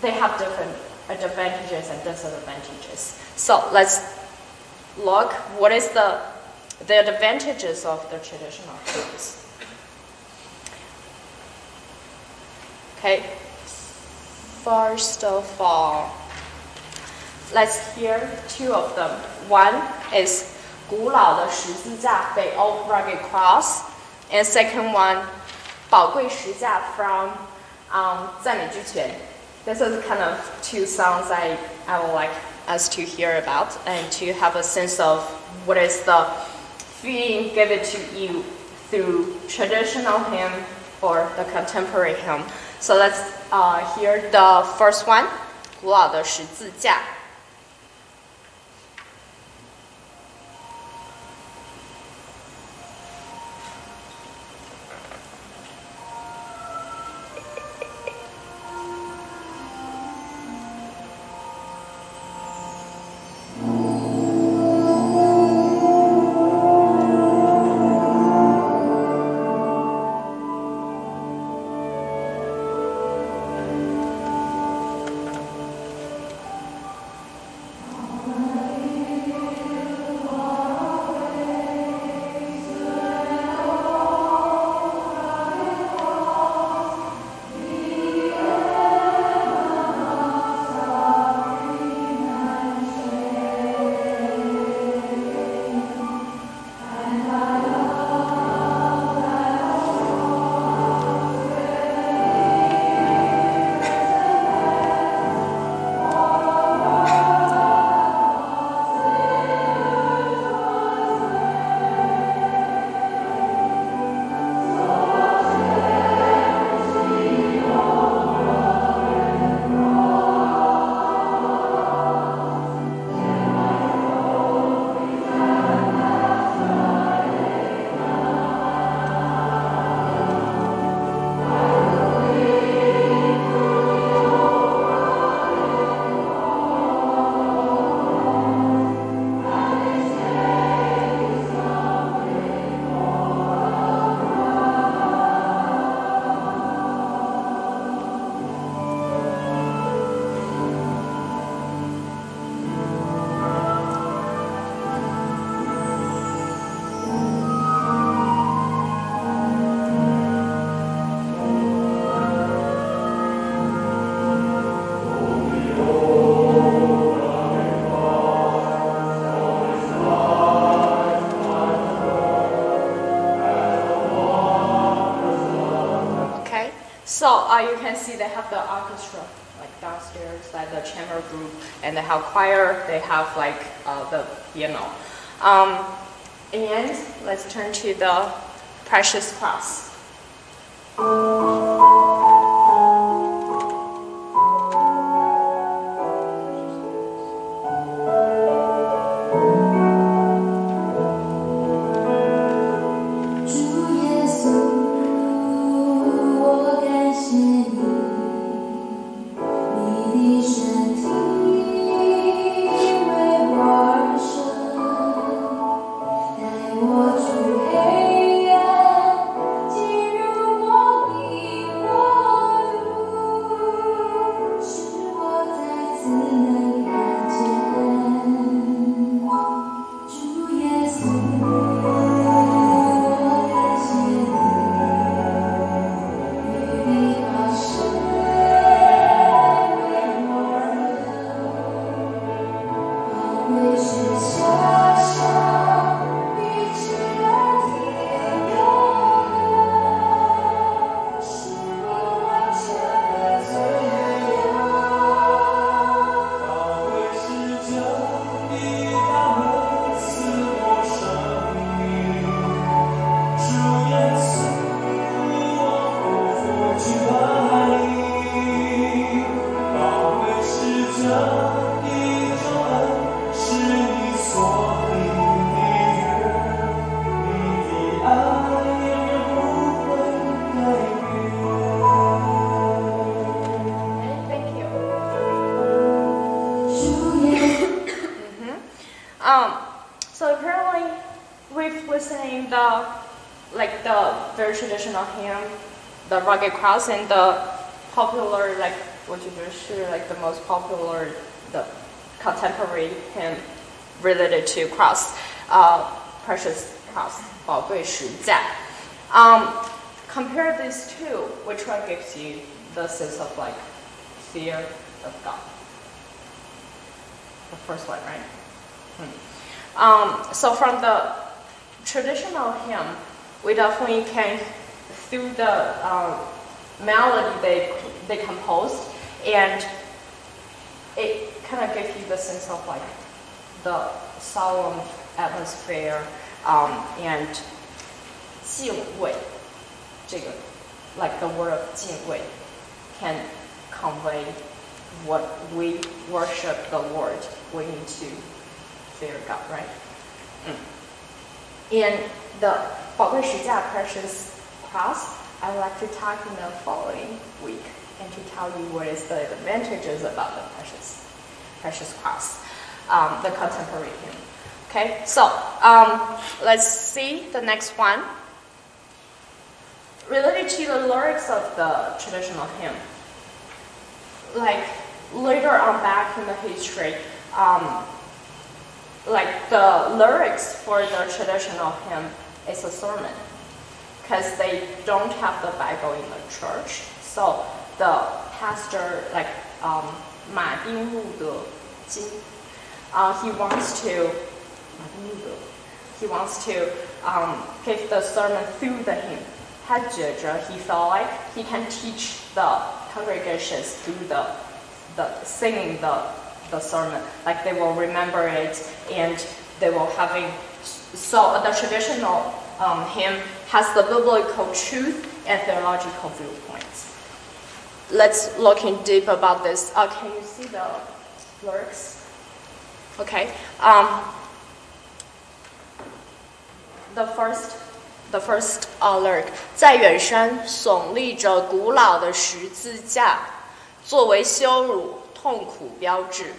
They have different advantages and disadvantages. So let's look what is the advantages of the traditional hymns. Okay, first of all, let's hear two of them. One is 古老的十字架 the old rugged cross, and second one 宝贵十架 from 赞美之泉. This is kind of two songs I would like us to hear about and to have a sense of what is the feeling given to you through traditional hymn or the contemporary hymn. So let's hear the first one, 古老的十字架. So you can see they have the orchestra like downstairs, like the chamber group, and they have choir. They have like the piano. And let's turn to the precious cross. currently we've listening the very traditional hymn, the Rugged Cross, and the popular the most popular the contemporary hymn related to cross, precious cross, 宝贵十架. Compare these two, which one gives you the sense of fear of God? The first one, right? So from the traditional hymn, we definitely can, through the melody they composed, and it kind of gives you the sense of the solemn atmosphere, and 敬畏, 这个, the word of 敬畏 can convey what we worship the Lord. We need to fear God, right? In the 宝贵十架 precious cross, I would like to talk in the following week and to tell you what is the advantages about the precious cross, the contemporary hymn. Okay, so let's see the next one. Related to the lyrics of the traditional hymn, later on back in the history, the lyrics for the traditional hymn is a sermon, because they don't have the Bible in the church. So the pastor, 马丁路德金, he wants to give the sermon through the hymn. 他觉着 he felt like he can teach the congregations through the singing the sermon, they will remember it, and they will having. So the traditional hymn has the biblical truth and theological viewpoints. Let's look in deep about this. Can you see the lyrics? Okay. The first lyric, 在远山耸立着古老的十字架，作为羞辱痛苦标志。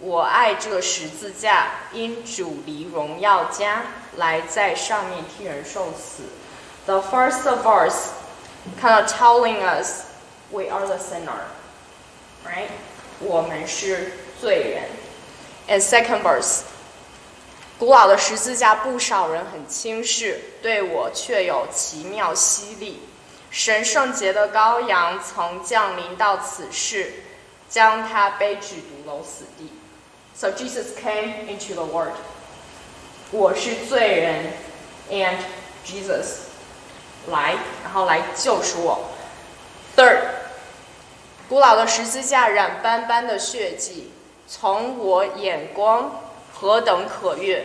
我爱这十字架，因主离荣耀家，来在上面替人受死。The first verse kind of telling us we are the sinner, right? 我们是罪人。And second verse, 古老的十字架不少人很轻视，对我却有奇妙犀利。神圣洁的羔羊曾降临到此世，将他背至毒楼死地。So Jesus came into the world. 我是罪人 and Jesus 然后来救赎我。Third, 古老的十字架染斑斑的血迹，从我眼光何等可悦！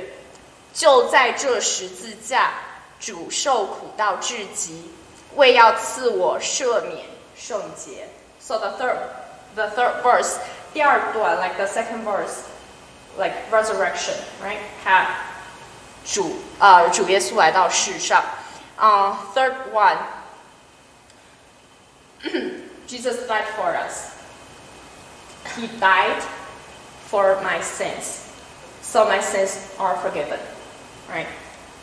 就在这十字架，主受苦到至极，为要赐我赦免圣洁。So the third verse, 第二段 the second verse, resurrection, right? 主耶稣来到世上。Third one, Jesus died for us. He died for my sins, so my sins are forgiven, right?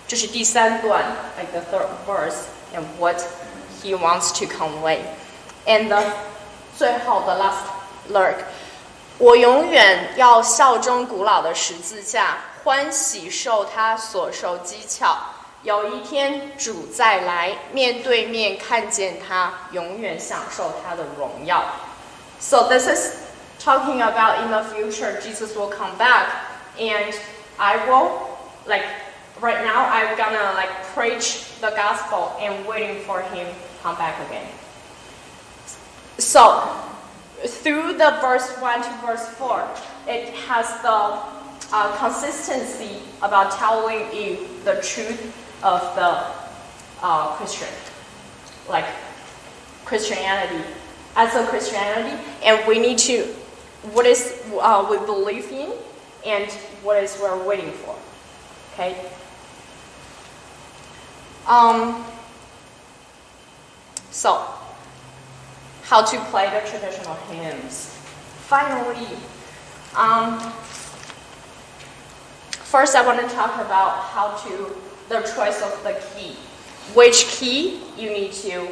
这是第三段 the third verse, and what he wants to convey. And the 最后的 last lyric, 我永远要效忠古老的十字架，欢喜受他所受讥诮。有一天主再来，面对面看见他，永远享受他的荣耀。So this is talking about in the future, Jesus will come back, and I will, right now, I'm gonna preach the gospel and waiting for him to come back again. So, through the verse 1 to verse 4, it has the consistency about telling you the truth of the Christian, Christianity, as a Christianity, and we need to, what is we believe in, and what is we're waiting for. Okay. So, how to play the traditional hymns. Finally, first I want to talk about the choice of the key. Which key you need to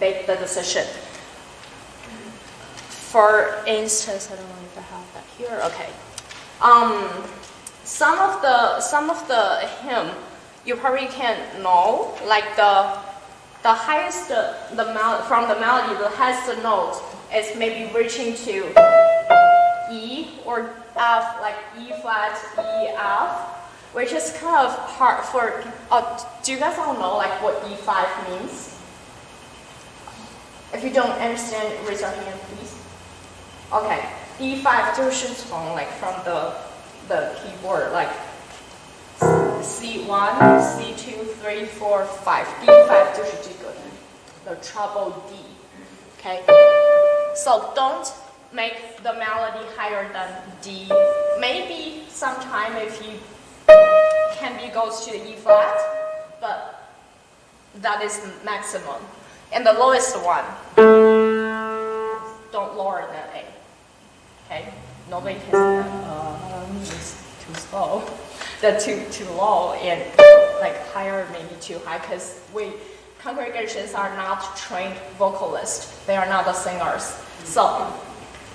make the decision. For instance, I don't know if I have that here. Okay. Some of the hymn you probably can know, like the highest from the melody, the highest note is maybe reaching to E or F, like E flat, E, F, which is kind of hard for. Do you guys all know like what E5 means? If you don't understand, raise your hand, please. Okay, E5 就是从 like from the keyboard like C1, C2, 3, 4, 5. D5 就是这个 the treble D. Okay, so don't make the melody higher than D. Maybe sometime if you can be goes to the E flat, but that is maximum. And the lowest one, don't lower than A. Okay, nobody can say that. It's too slow. That's too low, and like higher maybe too high, because congregations are not trained vocalists. They are not the singers. So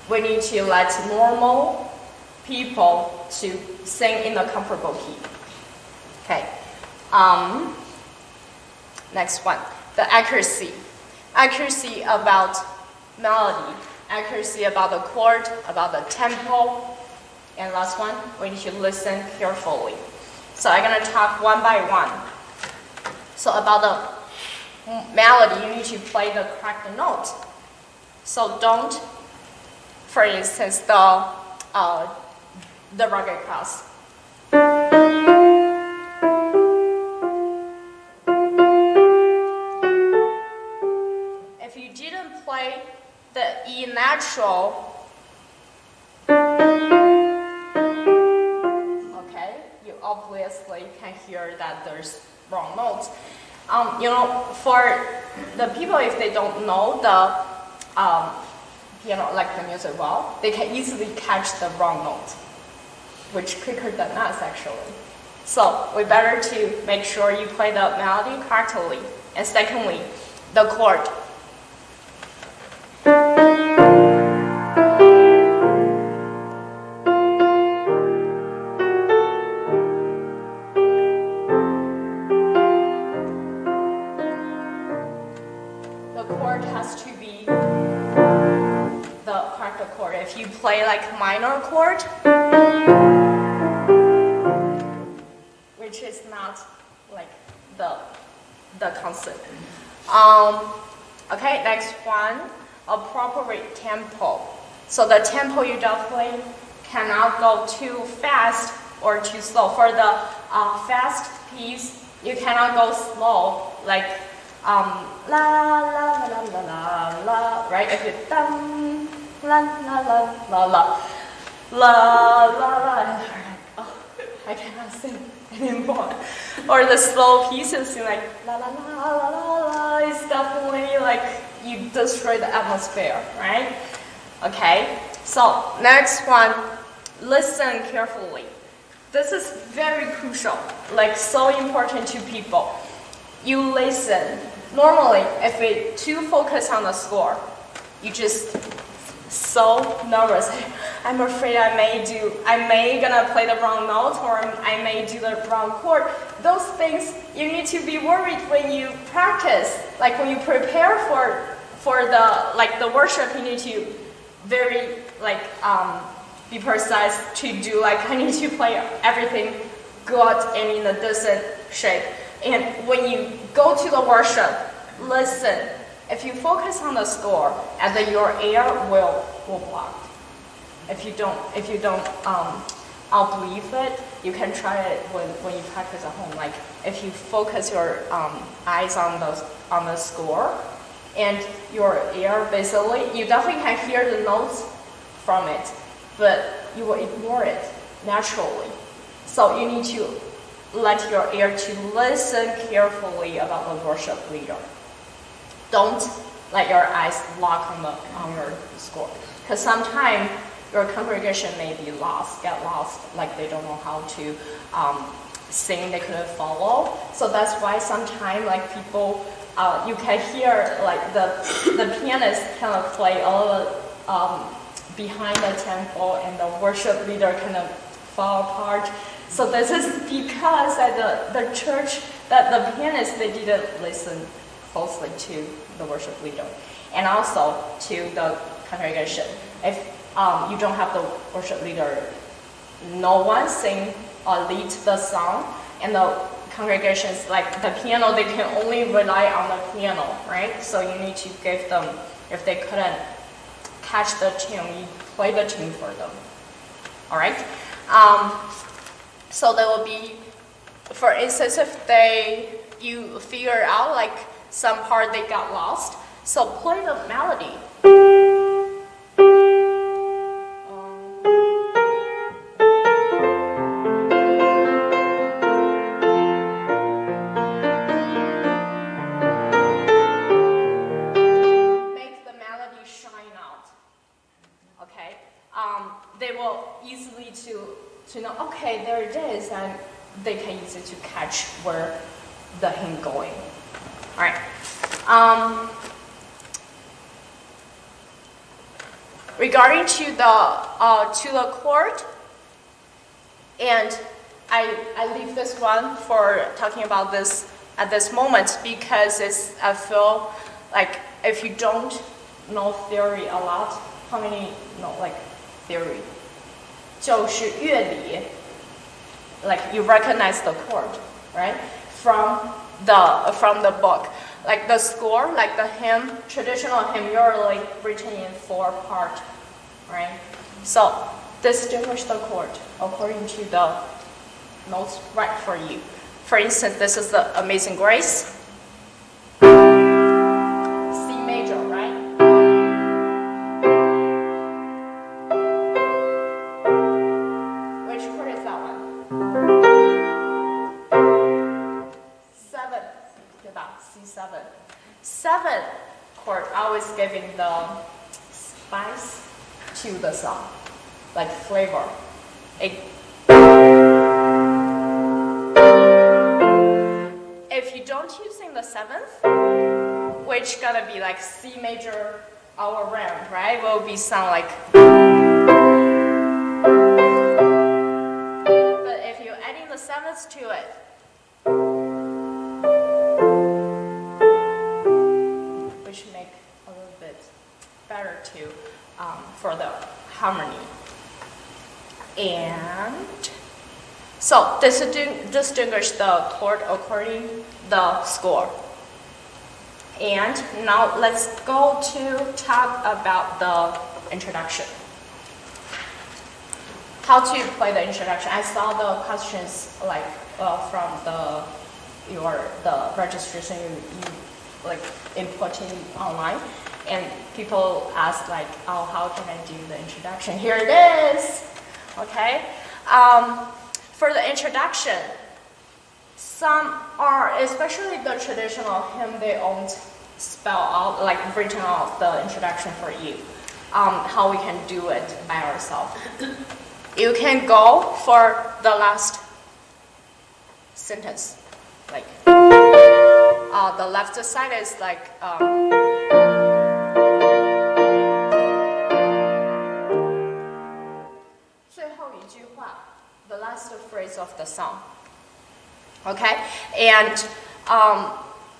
we need to let normal people to sing in a comfortable key. Okay. Next one, the accuracy. Accuracy about melody, accuracy about the chord, about the tempo, and last one, we need to listen carefully. So I'm gonna talk one by one. So about the melody, you need to play the correct note. So don't, for instance, the rugged cross. If you didn't play the E natural, okay, you obviously can hear that there's wrong notes. For the people, if they don't know the like the music well, they can easily catch the wrong note, which quicker than us actually. So we better to make sure you play the melody correctly, and secondly, the chord. The chord has to be the correct chord. If you play like minor chord, which is not like the constant. Okay, next one, appropriate tempo. So the tempo you definitely cannot go too fast or too slow. For the fast piece, you cannot go slow, like la la la la la la la, right? If you dum la la la la la la la la, oh, I cannot sing anymore. Or the slow pieces, like la la la la la la, it's definitely like you destroy the atmosphere, right? Okay. So next one, listen carefully. This is very crucial, like so important to people. You listen. Normally, if we too focus on the score, you just so nervous. I'm afraid I may gonna play the wrong note, or I may do the wrong chord. Those things you need to be worried when you practice. Like when you prepare for the worship, you need to very be precise to do I need to play everything good and in a decent shape. And when you go to the worship, listen. If you focus on the score, and then your ear will block. If you don't outbreathe it, you can try it when you practice at home. Like if you focus your eyes on the score, and your ear basically, you definitely can hear the notes from it, but you will ignore it naturally. So you need to let your ear to listen carefully about the worship leader. Don't let your eyes lock on your score, because sometimes your congregation may be get lost, like they don't know how to sing, they couldn't follow. So that's why sometimes like people, you can hear like the pianist kind of play all behind the temple, and the worship leader kind of fall apart. So this is because at the church, that the pianist, they didn't listen closely to the worship leader, and also to the congregation. If you don't have the worship leader, no one sing or lead the song, and the congregations, like the piano, they can only rely on the piano, right? So you need to give them, if they couldn't catch the tune, you play the tune for them. All right. So there will be, for instance, if you figure out like some part they got lost, so play the melody. Make the melody shine out. Okay, they will easily to know, okay, there it is, and they can use it to catch where the hymn going. All right. Regarding to the chord, and I leave this one for talking about this at this moment because I feel like if you don't know theory a lot, how many know like theory? 就是乐理, like you recognize the chord, right? From the book. Like the score, like the hymn, traditional hymn, usually written in 4 parts, right? So distinguish the chord according to the notes right for you. For instance, this is the Amazing Grace. C major, right? Which chord is that one? 7, 对吧? C7. 7 chord always giving the spice to the song, like flavor. If you don't using the 7th, which gonna be like C major all around, right? Will be sound like. But if you're adding the 7th to it, which make a little bit better too for the harmony. And so distinguish the chord according the score. And now let's go to talk about the introduction. How to play the introduction. I saw the questions like from the registration you like inputting online, and people ask like, oh, how can I do the introduction? Here it is. Okay. For the introduction, some are, especially the traditional hymn, they won't spell out, like written out the introduction for you. How we can do it by ourselves. You can go for the last sentence, like the left side is like the last phrase of the song. Okay, and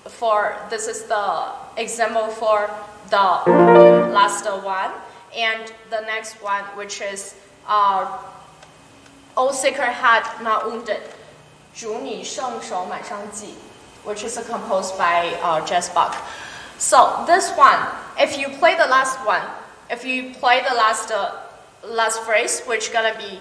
for this is the example for the last one, and the next one, which is O Sacred Heart Not Wounded, 主你圣手满上记, which is composed by Jess Buck. So this one, if you play the last one, if you play the last phrase, which gonna be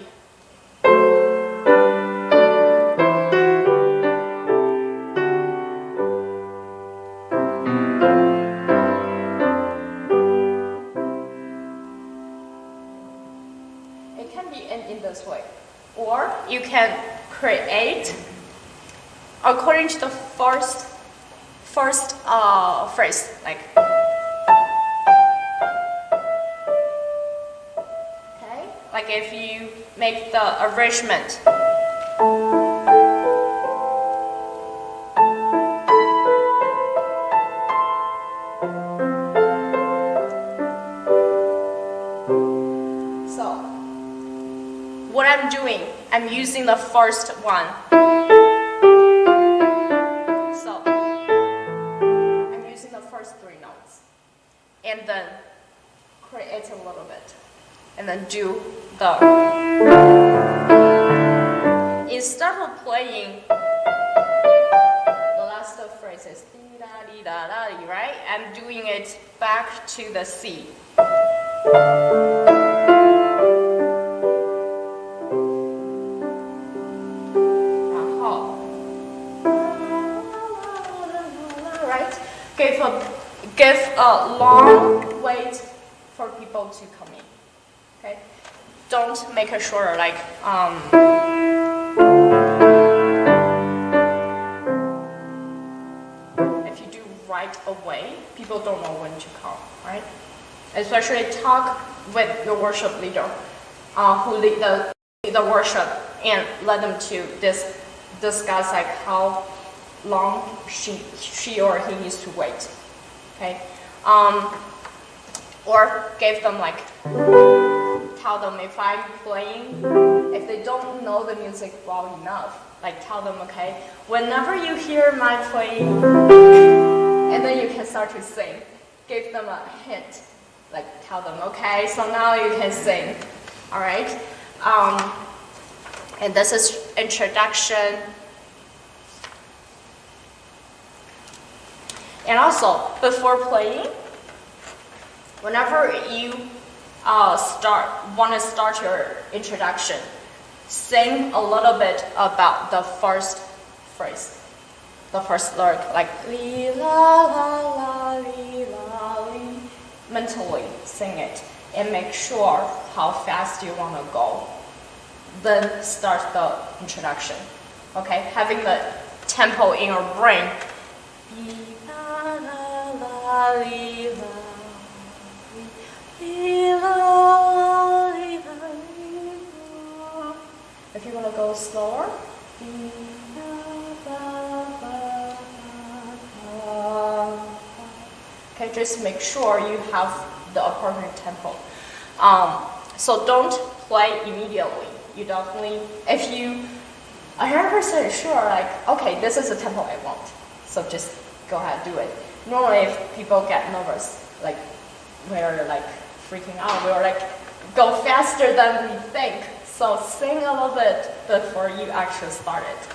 in this way, or you can create according to the first phrase, like, okay, gave you make the arrangement. So what I'm doing, I'm using the first one. So I'm using the first 3 notes and then create a little bit and then do the, instead of playing the last phrases, right? I'm doing it back to the C. Right? Give a long wait for people to come in. Okay? Don't make it shorter, like if you do right away, people don't know when to come, right? Especially talk with your worship leader who lead the worship and let them to discuss like how long she or he needs to wait. Okay? Or give them like, tell them if I'm playing, if they don't know the music well enough, like tell them, okay, whenever you hear my playing, and then you can start to sing. Give them a hint, like tell them, okay, so now you can sing, all right? And this is introduction. And also, before playing, whenever you want to start your introduction, sing a little bit about the first phrase, the first lyric, like li la la la li la li. Mentally sing it and make sure how fast you want to go. Then start the introduction. Okay, having the tempo in your brain. If you want to go slower, okay, just make sure you have the appropriate tempo. So don't play immediately. You definitely, if you 100% sure, like, okay, this is the tempo I want, so just go ahead, do it. Normally, if people get nervous, like, we're like freaking out, we're like, go faster than we think. So sing a little bit before you actually start it.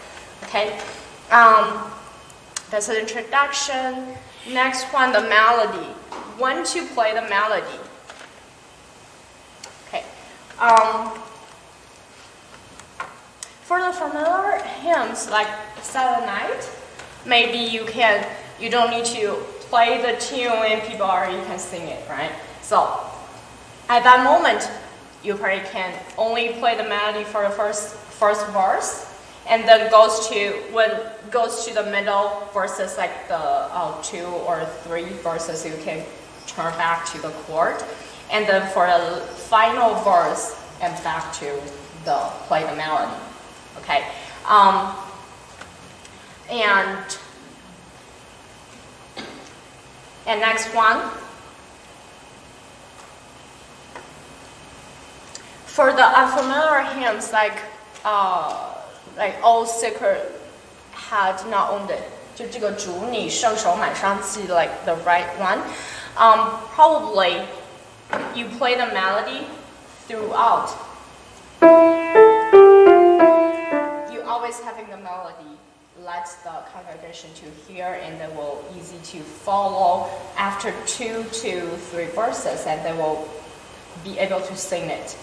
Okay? That's an introduction. Next one, the melody. When to play the melody. Okay. For the familiar hymns like Silent Night, maybe you don't need to play the tune and people already can sing it, right? So at that moment, you probably can only play the melody for the first verse, and then when it goes to the middle verses, like the 2 or 3 verses, you can turn back to the chord, and then for the final verse and back to play the melody. Okay, and next one. For the unfamiliar hymns, like All Sacred Heart Not Wounded, 就这个主你圣手满伤记, like the right one. Probably you play the melody throughout. You always having the melody, let the congregation to hear, and they will easy to follow after 2 to 3 verses, and they will be able to sing it.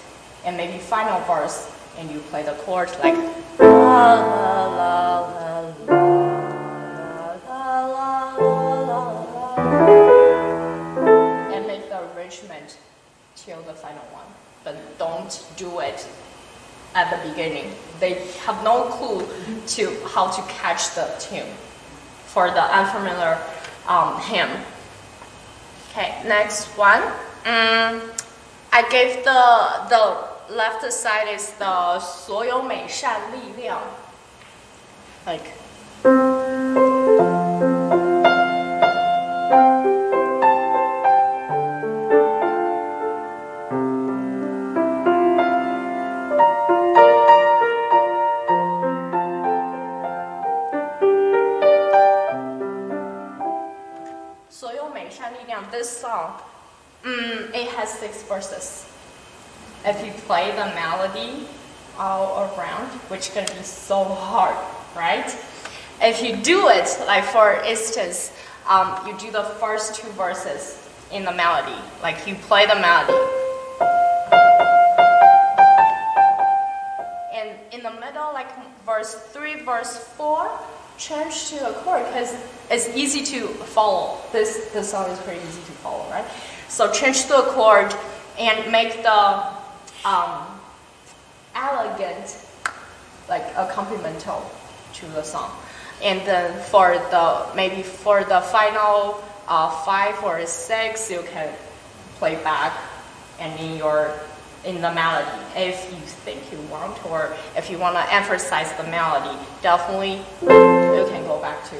And maybe final verse, and you play the chord like la la la la la la la la, and make the arrangement till the final one. But don't do it at the beginning. They have no clue to how to catch the tune for the unfamiliar hymn. Okay, next one. I gave the left side is the 所有美善力量 like this song, it has 6 verses. If you play the melody all around, which is going to be so hard, right? If you do it, like for instance, you do the first 2 verses in the melody, like you play the melody. And in the middle, like verse 3, verse 4, change to a chord because it's easy to follow. This song is pretty easy to follow, right? So change to a chord and make the elegant, like accompaniment to the song. And then for the maybe for the final 5 or 6, you can play back and in the melody if you think you want, or if you want to emphasize the melody, definitely you can go back to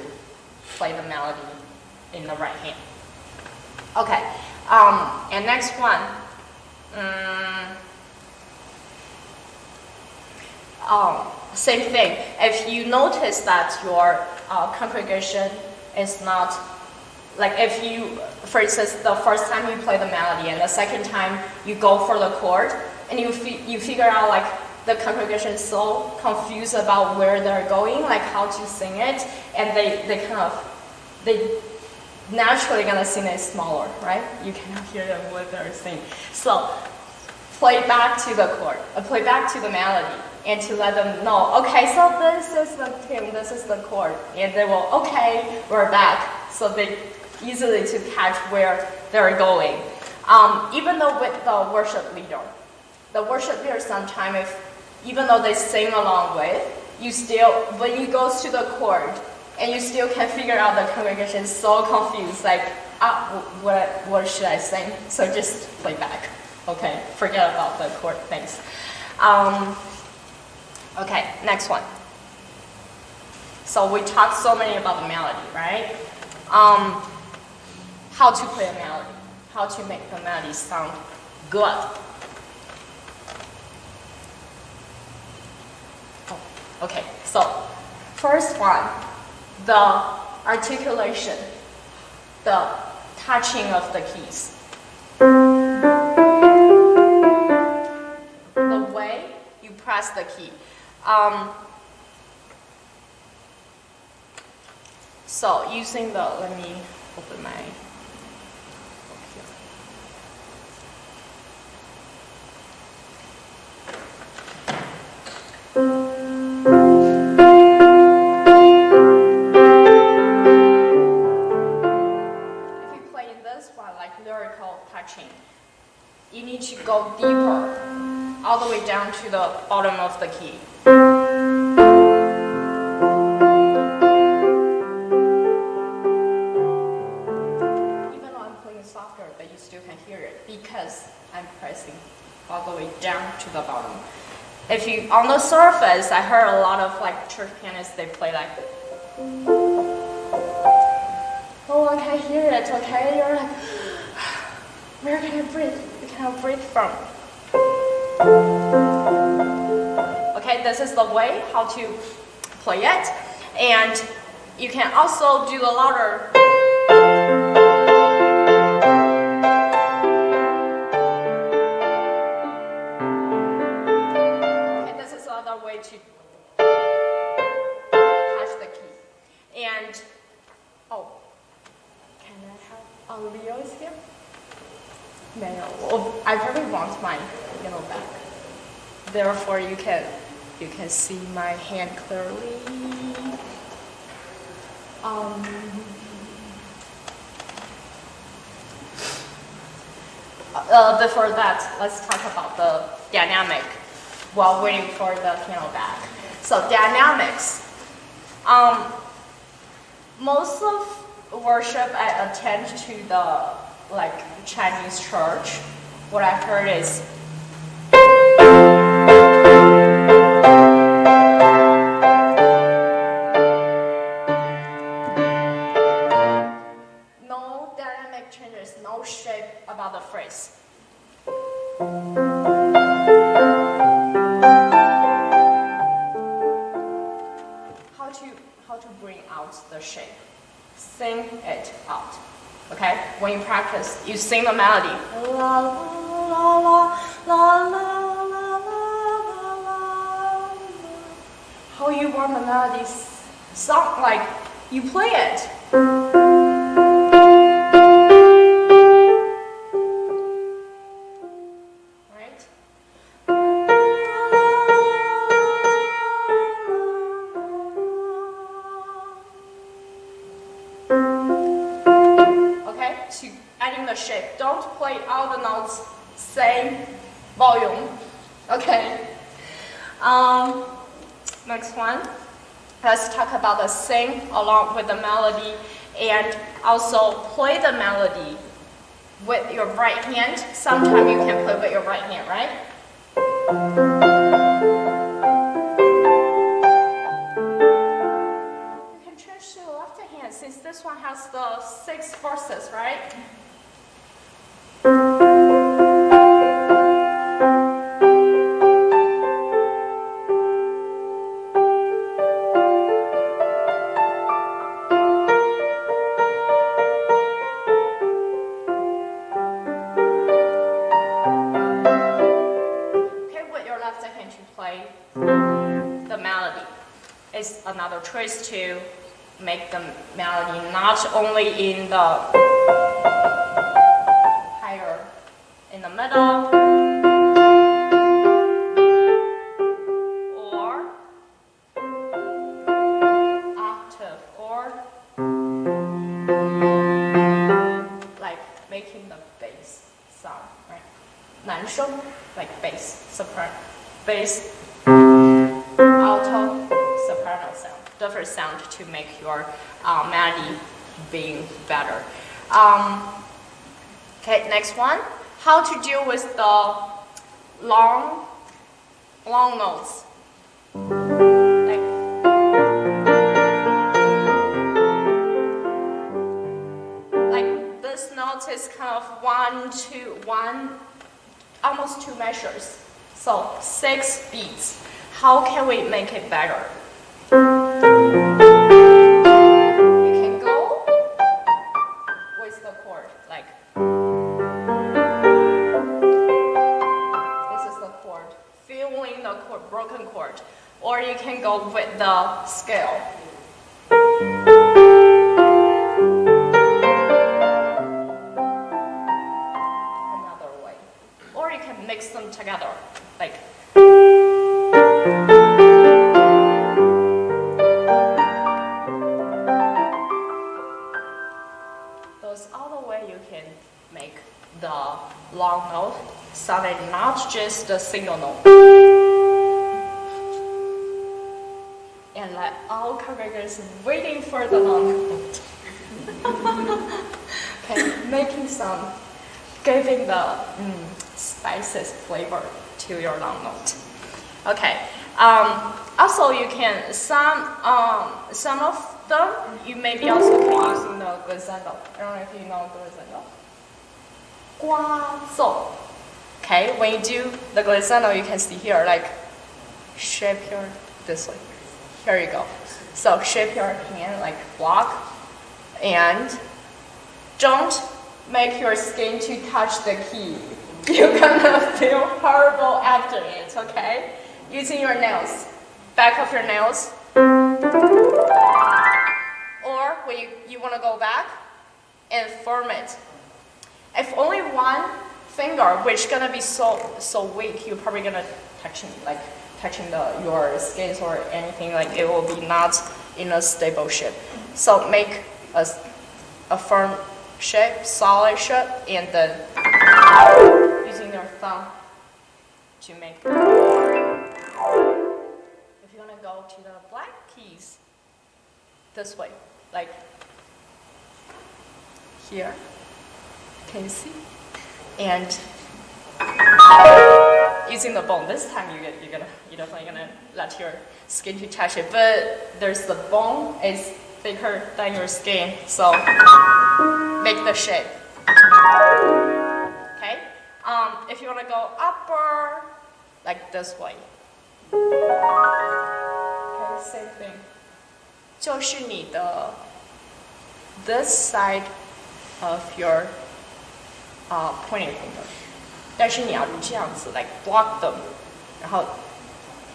play the melody in the right hand. Okay, and next one. Same thing. If you notice that your congregation is not, like if you, for instance, the first time you play the melody and the second time you go for the chord, and you figure out like the congregation is so confused about where they're going, like how to sing it, and they naturally gonna sing it smaller, right? You cannot hear them what they're singing. So play back to the chord, play back to the melody, and to let them know, okay, so this is the tune, this is the chord, and they will, okay, we're back. So they easily to catch where they're going. Even though with the worship leader sometimes, even though they sing along with, you still, when you go to the chord, and you still can figure out the congregation is so confused, like, what should I sing? So just play back, okay? Forget about the chord things. Okay, next one. So we talked so many about the melody, right? How to play a melody, how to make the melody sound good. Oh, okay, so first one, the articulation, the touching of the keys. The way you press the key. So using let me open my book here. If you play in this one, like lyrical touching, you need to go deeper, all the way down to the bottom of the key. But you still can hear it because I'm pressing all the way down to the bottom. If you, on the surface, I heard a lot of like church pianists, they play like, oh, I can hear it, okay? You're like, where can I breathe? You cannot breathe from. Okay, this is the way how to play it. And you can also do the louder. Way to touch the key. And oh, can I have Leo is here? No, I really want my back. Therefore, you can see my hand clearly. Before that, let's talk about the dynamic while waiting for the piano back. So dynamics. Most of worship I attend to the Chinese church. What I heard is phrase. How to bring out the shape. Sing it out. Okay? When you practice, you sing the melody. La la la la la la la la la. How you want the melody sound like you play it. Right? Okay, to adding the shape. Don't play all the notes same volume. Okay. Next one. Let's talk about the sing along with the melody and also play the melody with your right hand. Sometimes you can play with your right hand, right? You can change to the left hand since this one has the 6 verses, right? The melody is another choice to make the melody not only in the higher in the middle or octave or like making the bass sound, right? 男生 like bass, soprano, bass, alto, soprano sound, different sound to make your melody being better. Okay, next one. How to deal with the long notes. Like this note is kind of 1, 2, 1, almost 2 measures. So 6 beats. How can we make it better? You can go with the chord, like this is the chord, feeling the chord, broken chord, or you can go with the scale. Another way, or you can mix them together, like. Those are the way you can make the long note sounding not just a single note. And like all congregants waiting for the long note. Okay, making some, giving the spices flavor to your long note. Okay. Also, you can some of them you maybe also can use in the glissando. I don't know if you know glissando. Guazo. Okay, when you do the glissando, you can see here like shape your this way. Here you go. So shape your hand like block, and don't make your skin to touch the key. You're gonna feel horrible after it. Okay. Using your nails, back of your nails, or when you want to go back and form it. If only one finger, which gonna be so weak, you're probably gonna touching your skins or anything, like it will be not in a stable shape. So make a firm shape, solid shape, and then using your thumb to make. If you want to go to the black keys, this way, like here, can you see? And using the bone, this time you're definitely gonna let your skin to touch it, but there's the bone is thicker than your skin, so make the shape. Okay, If you want to go upper, like this way. Okay, same thing. 就是你的 this side of your pointing finger. 但是你要这样子 like block them. 然后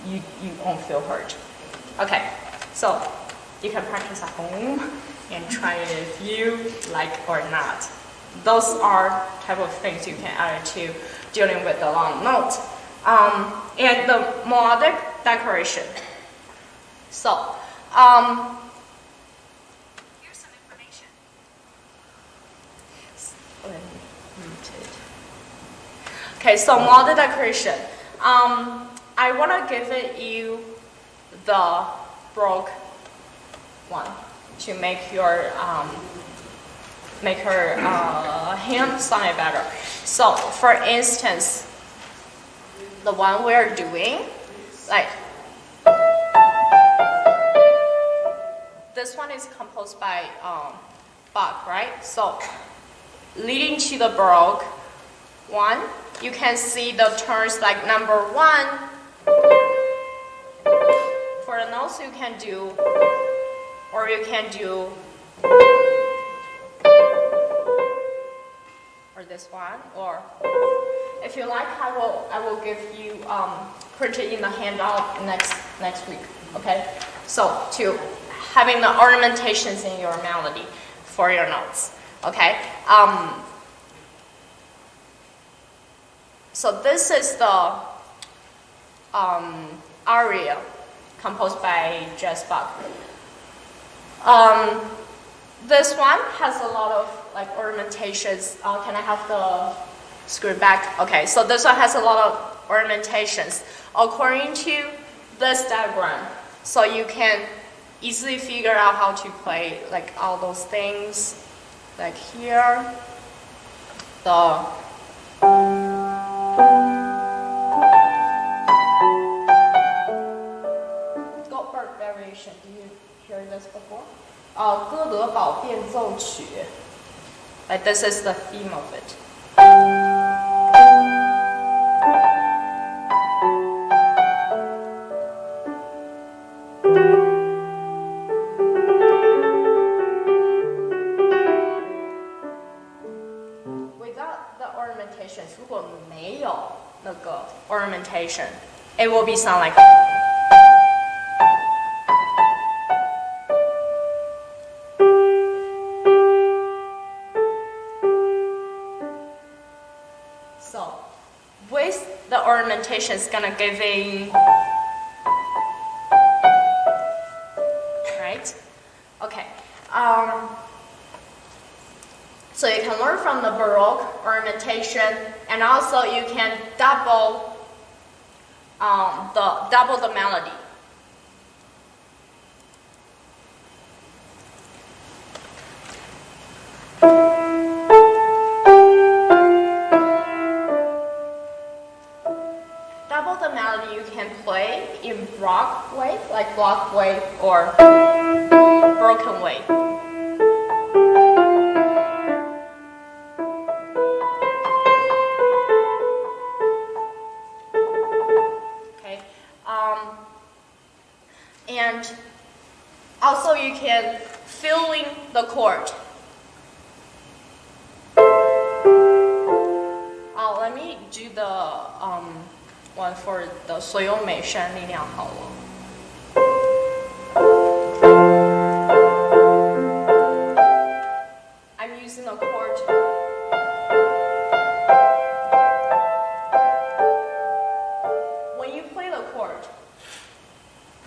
you won't feel hurt. Okay, so you can practice at home and try it if you like or not. Those are type of things you can add to dealing with the long note. And the melodic decoration. So, here's some information. Let me mute it. Okay, so melodic decoration. I want to give you the broke one to make your make her hand sound better. So, for instance, the one we're doing, like this one is composed by Bach, right? So, leading to the Baroque one, you can see the turns like number 1. For the notes you can do, or you can do, or this one, or if you like, I will give you print it in the handout next week. Okay, so to having the ornamentations in your melody for your notes. Okay, so this is the aria composed by Bach. This one has a lot of like ornamentations. Can I have the screen back? Okay, so this one has a lot of ornamentations according to this diagram. So you can easily figure out how to play like all those things. Like here, the Goldberg variation. Do you hear this before? 哥德堡变奏曲. Like this is the theme of it. Without the ornamentations, 如果没有那个 ornamentation, it will be sound like. So, with the ornamentation, it's gonna give a right. Okay. So you can learn from the Baroque ornamentation, and also you can double the melody. Double the melody you can play in block way, like block way or broken way. Okay, and also you can fill in the chord. Let me do the one for the 所有美善力量好了。I'm using a chord. When you play the chord,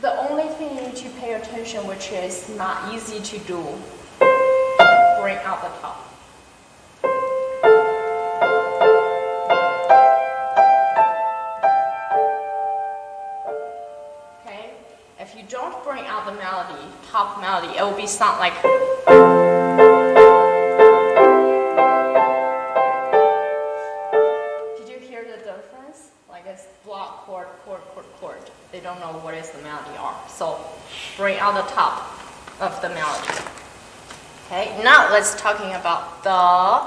the only thing you need to pay attention, which is not easy to do, bring out the top. If you don't bring out the melody, top melody, it will be sound like. Did you hear the difference? Like it's block, chord, chord, chord, chord. They don't know what is the melody are. So bring out the top of the melody. Okay, now let's talking about the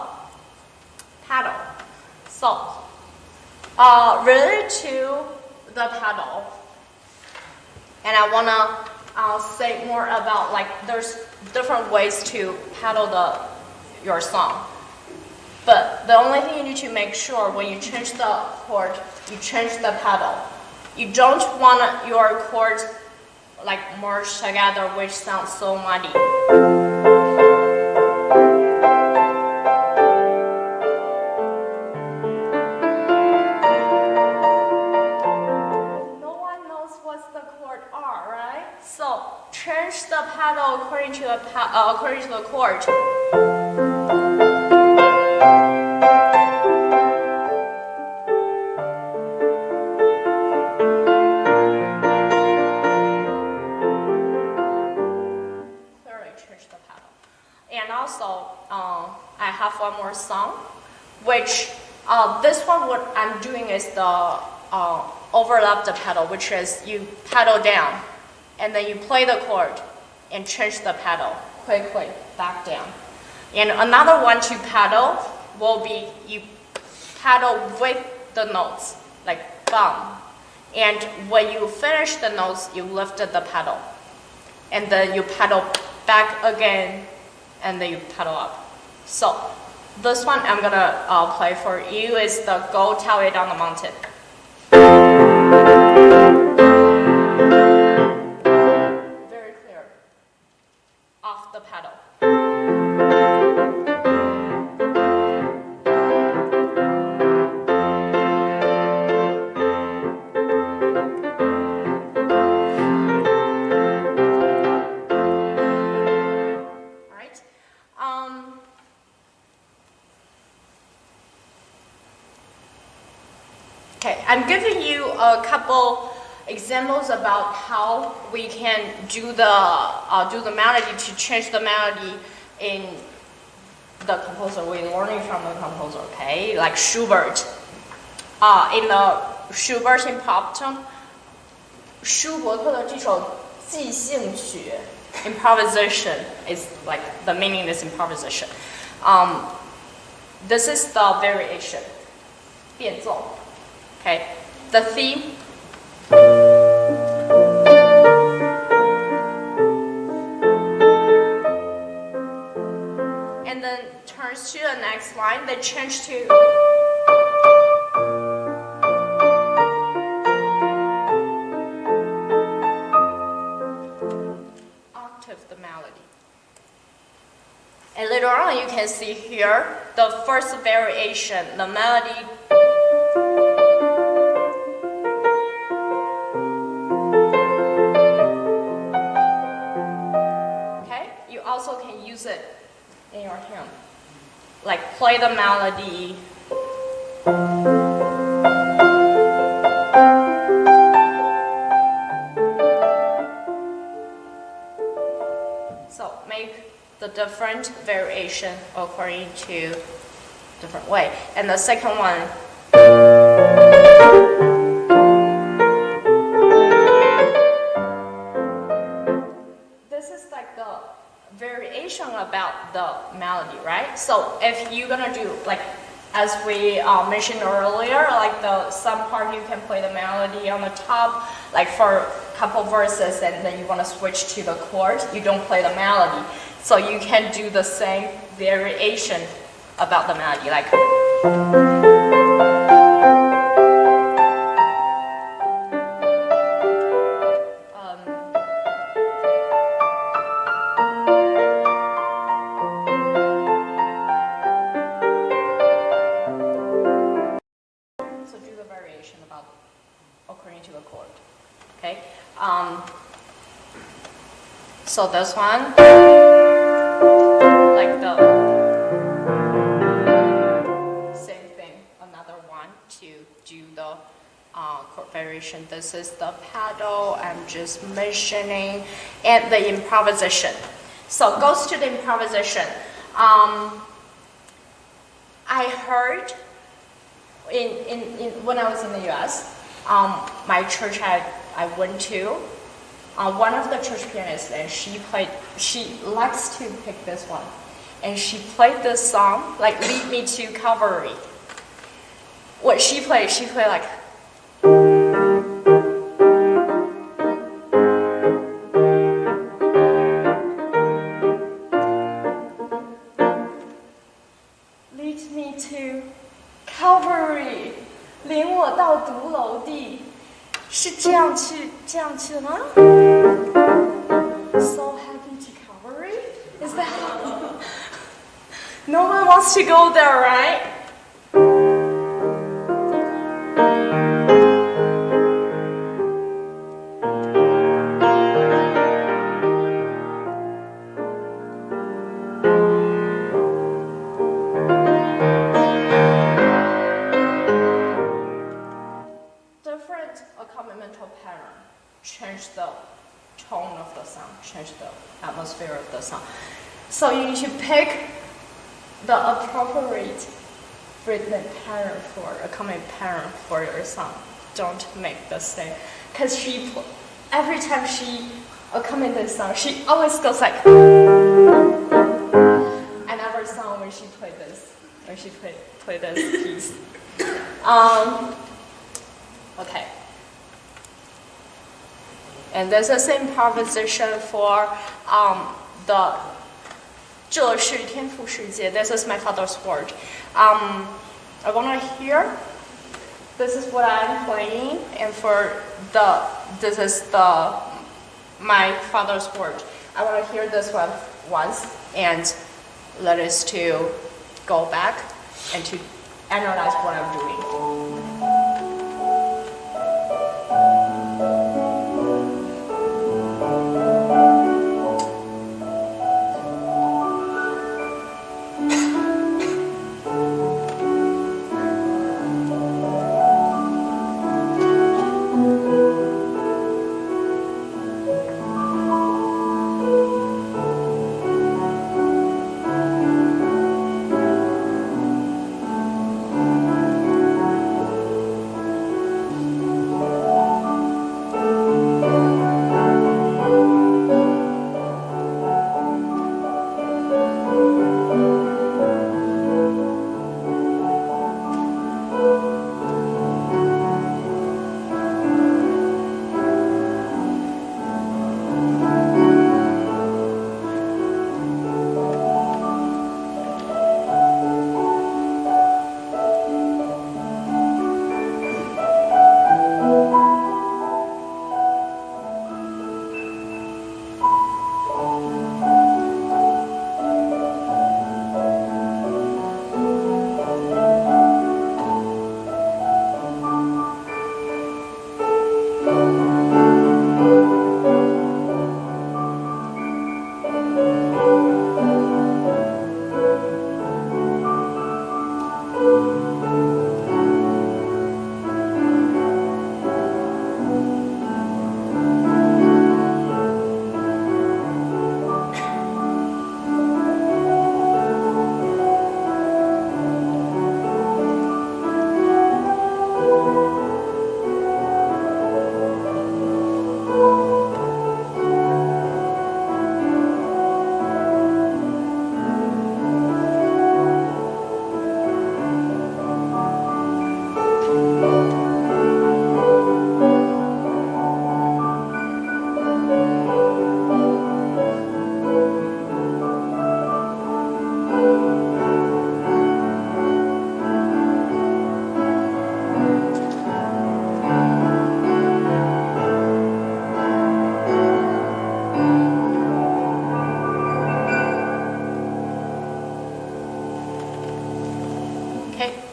paddle. So Related to the pedal, and I wanna say more about like there's different ways to pedal your song. But the only thing you need to make sure when you change the chord, you change the pedal. You don't want your chords like merge together, which sounds so muddy. No one knows what's the chord R, right? So change the pedal according to the chord. And also, I have one more song, which this one what I'm doing is the overlap the pedal, which is you pedal down, and then you play the chord and change the pedal quickly back down. And another one to pedal will be you pedal with the notes, like bum. And when you finish the notes, you lifted the pedal, and then you pedal back again, and then you pedal up. So this one I'm gonna play for you is the Go Tell It on the Mountain. Very clear. Off the pedal. Okay, I'm giving you a couple examples about how we can do the melody to change the melody in the composer. We're learning from the composer, okay? Like Schubert. In the Schubert Impromptu, 舒伯特的这首即兴曲 improvisation is like the meaning is improvisation. This is the variation, 变奏. Okay, the theme. And then turns to the next line, they change to octave the melody. And later on you can see here the first variation, the melody also can use it in your hymn. Like play the melody. So make the different variation according to different way. And the second one, this is like the variation about the melody, right? So if you're gonna do like as we mentioned earlier, like some part you can play the melody on the top, like for a couple verses, and then you want to switch to the chord, you don't play the melody. So you can do the same variation about the melody, like according to the chord. Okay. So this one, like the same thing. Another one to do the chord variation. This is the pedal I'm just mentioning, and the improvisation. So goes to the improvisation. I heard when I was in the U.S. My church I went to, one of the church pianists, and she likes to pick this one, and she played this song, like Lead Me to Calvary, what she played like. Lead me to Calvary， 领我到独楼地，是这样去的吗 ？So happy to Calvary? Is that? No one wants to go there, right? Different accompanimental pattern change the tone of the song, change the atmosphere of the song. So you need to pick the appropriate rhythmic pattern for accompanying pattern for your song. Don't make the same, because every time she accompanies this song, she always goes like. I never saw when she played this piece. Okay. And there's the same improvisation for the 这是天赋世界. This is my father's word. I wanna hear. This is what I'm playing, and this is my father's word. I wanna hear this one once, and let us to go back and to analyze what I'm doing.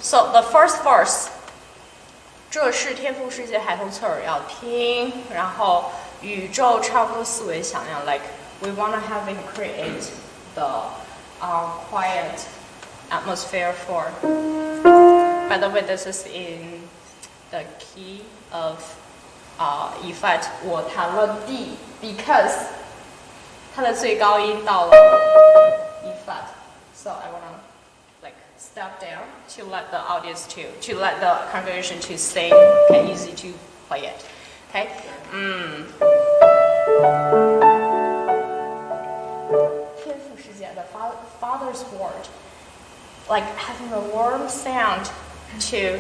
So the first verse, 这是天赋世界孩童侧耳要听，然后宇宙唱歌思维响亮 ，like we wanna have and create the quiet atmosphere for. By the way, this is in the key of E flat. 我弹了 D because 它的最高音到了 E flat. So I wanna step down to let the audience to let the congregation to sing, okay, easy to play it, okay? 天赋世界 the Father's word, like having a warm sound 2。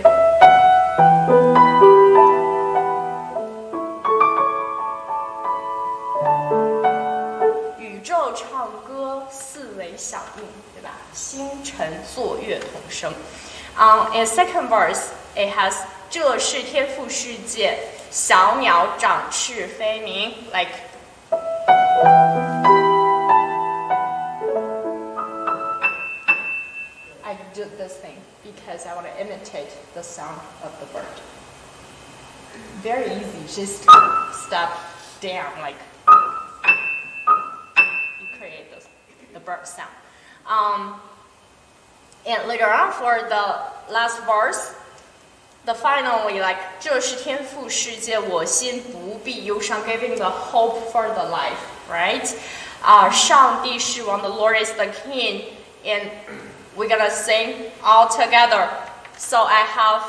宇宙唱歌，四维响应，对吧？星辰作乐同声。In second verse, it has 这是天赋世界，小鸟展翅飞鸣 ，like. I do this thing because I want to imitate the sound of the bird. Very easy, just step down like you create the bird sound. And later on for the last verse, the finally like 这是天赋世界，我心不必忧伤 giving the hope for the life, right? 上帝是王 the Lord is the King, and we're gonna sing all together. So I have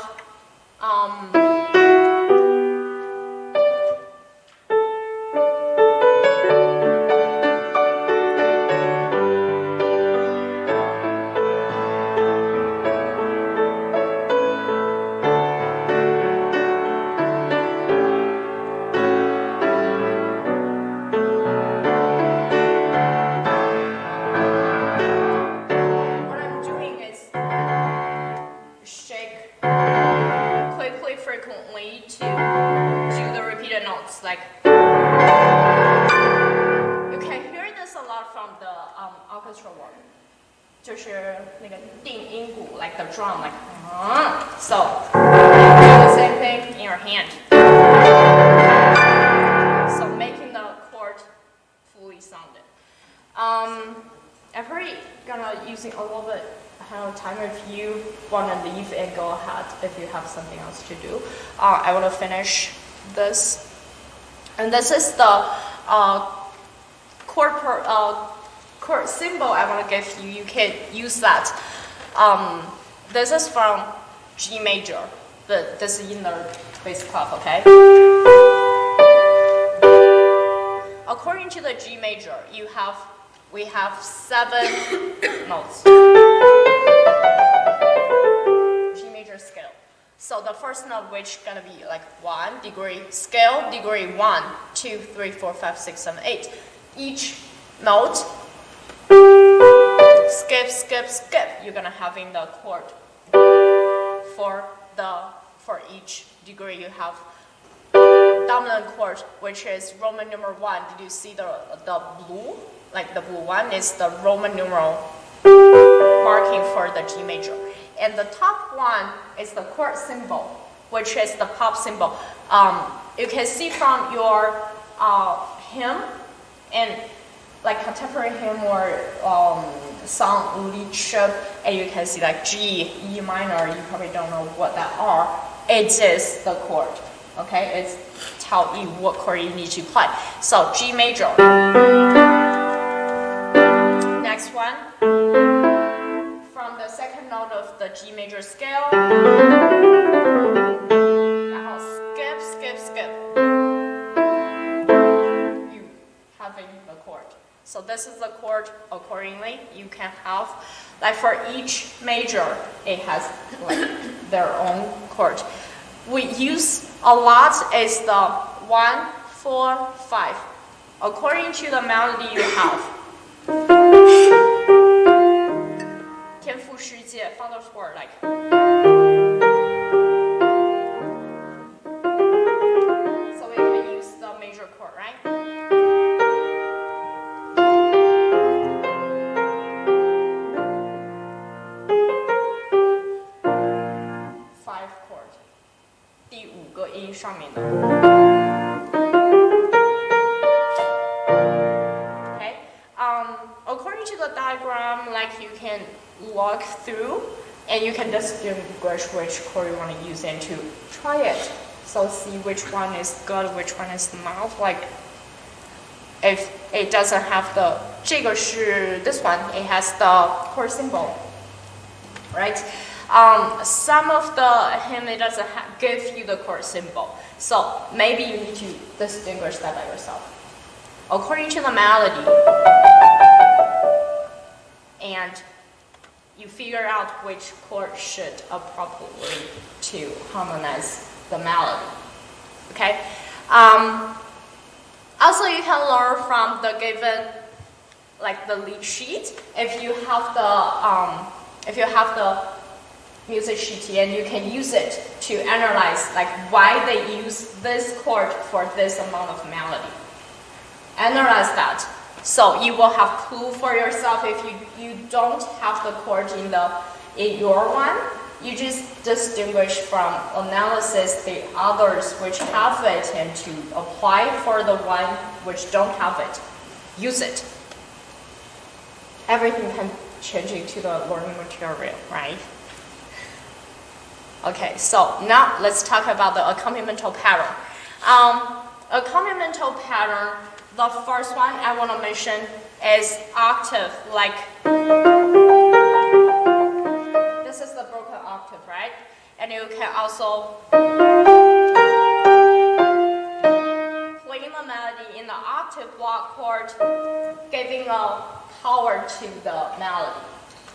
frequently to do the repeated notes. Like you can hear this a lot from the orchestra work. 就是那个定音鼓 like the drum, like so do the same thing in your hand. So making the chord fully sounded. I'm probably gonna using a little bit time if you want to leave and go ahead if you have something else to do. I want to finish this. And this is the chord symbol I want to give you. You can use that. This is from G major. This is in the bass clef, okay? According to the G major, we have 7 notes. G major scale. So the first note which gonna be like 1 degree scale, degree 1, 2, 3, 4, 5, 6, 7, 8. Each note skip, skip, skip. You're gonna have in the chord. For each degree you have dominant chord, which is Roman numeral 1. Did you see the blue? Like the blue one is the Roman numeral marking for the G major. And the top one is the chord symbol, which is the pop symbol. You can see from your hymn and like contemporary hymn or song leadership, and you can see like G, E minor. You probably don't know what that are. It is the chord. Okay, it's tell you what chord you need to play. So G major. Next one, from the second note of the G major scale, now skip, skip, skip. You having the chord. So this is the chord accordingly. You can have, like for each major, it has like their own chord. We use a lot is the 1, 4, 5. According to the melody you have. 天赋世界 Father's word like. So we can use the major chord, right? Five chord. 第5个音上面的。According to the diagram, like you can walk through and you can distinguish which chord you want to use and to try it. So see which one is good, which one is not. Like if it doesn't have the 这个是 this one, it has the chord symbol, right? Some of the hymn it doesn't give you the chord symbol. So maybe you need to distinguish that by yourself. According to the melody, and you figure out out which chord should appropriately to harmonize the melody. Okay. Also, you can learn from the given, like the lead sheet. If you have the music sheet, and you can use it to analyze like why they use this chord for this amount of melody. Analyze that, so you will have clue for yourself. If you don't have the chord in your one, you just distinguish from analysis the others which have it and to apply for the one which don't have it. Use it. Everything can change into the learning material, right? Okay, so now let's talk about the accompanimental pattern. Accompanimental pattern, the first one I want to mention is octave, like this is the broken octave, right? And you can also play the melody in the octave block chord, giving a power to the melody.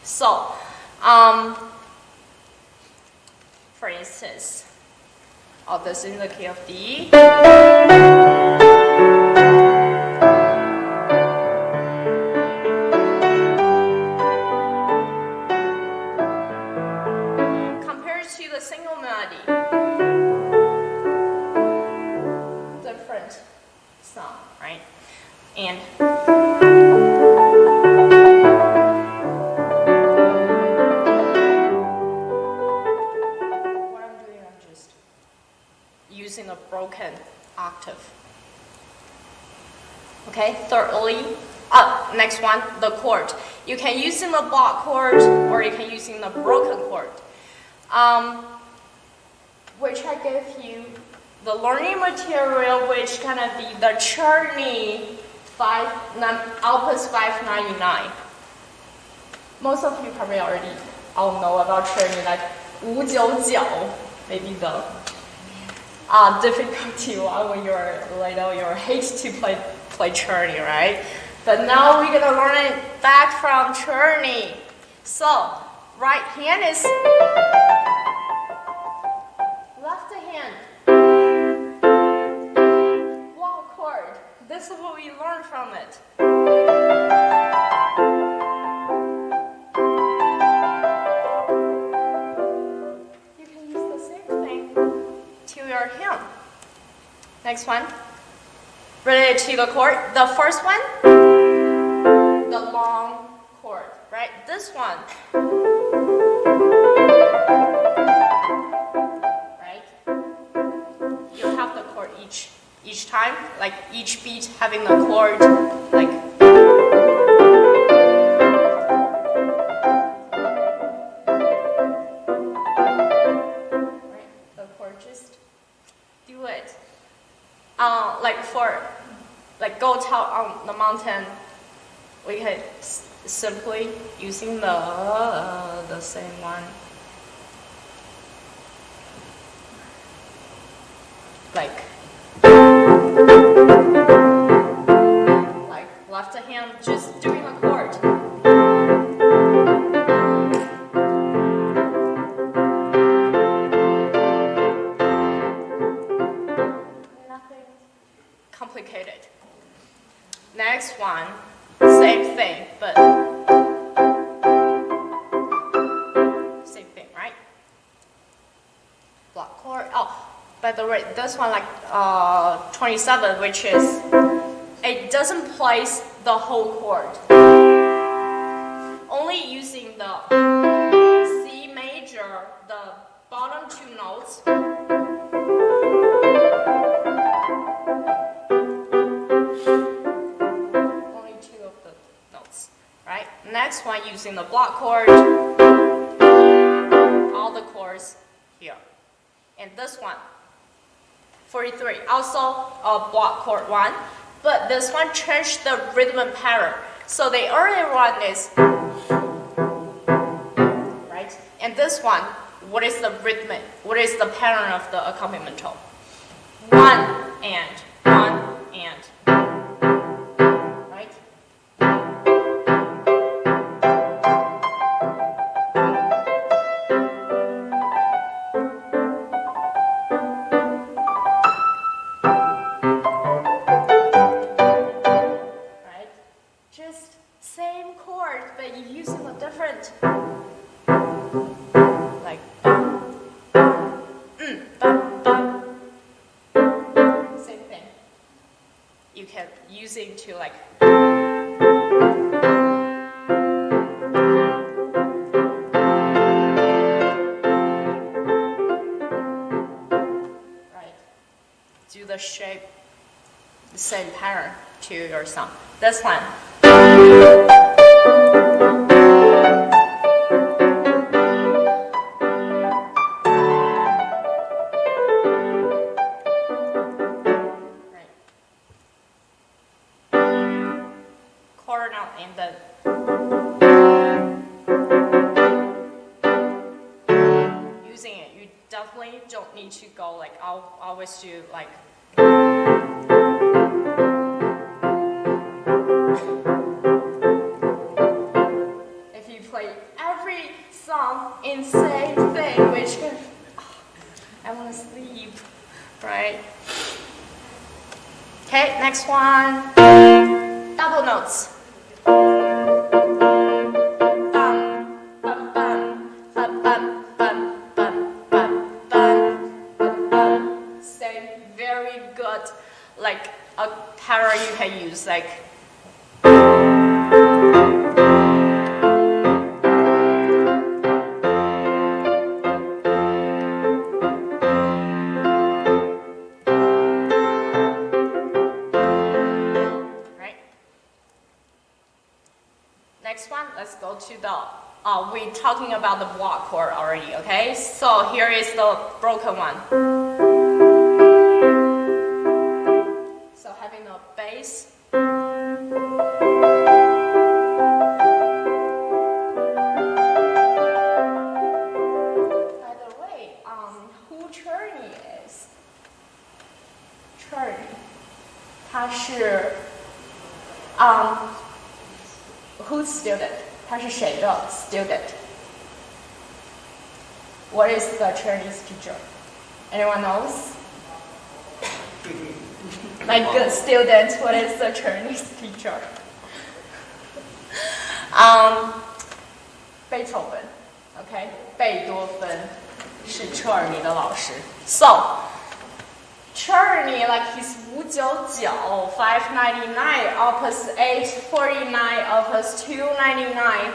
So, for instance, this is in the key of D. Compared to the single melody, different sound, right? And using a broken octave. Okay, thirdly, next one, the chord. You can use in the block chord or you can use in the broken chord. Which I gave you the learning material, which gonna be the Czerny Opus 599. Most of you probably already all know about Czerny, like 599, maybe the difficulty one when you're little, you hate to play Czerny, right? But now we're gonna learn it back from Czerny. So, right hand is left hand. Block chord. This is what we learned from it. You can use the same thing to your hand. Next one, related to the chord. The first one, the long chord, right? This one, right? You have the chord each time, like each beat having the chord, like. Go out on the mountain, we could simply using the same one, like left hand just doing a chord. Nothing complicated. Next one, same thing, but same thing, right? Block chord. Oh, by the way, this one 27, which is, it doesn't place the whole chord. Only using the C major, the bottom two notes. Next one, using the block chord, all the chords here. And this one, 43, also a block chord one, but this one changed the rhythm pattern. So the earlier one is, right? And this one, what is the rhythm? What is the pattern of the accompanimental? One and. Right? chord, but you're using a different, like, same thing. You can using to like. Do the shape, the same pattern to your song. This one. Right. Quarter note and the using it. You definitely don't need to go like I'll always do like. If you play every song in same thing, which I want to sleep, right? Okay, next one. Double notes. Same, very good. Like a pattern you can use, like. Next one, let's go to the, we're talking about the block chord already, okay? So here is the broken one. So having a bass. By the way, who Cherny is? Cherny, 他是, whose student? 他是谁的 student? What is the Chinese teacher? Anyone knows? My good student, what is the Chinese teacher? Beethoven, okay? 贝多芬是车尔尼的老师. So, Cherny, like his 599, 599, opus 849, opus 299,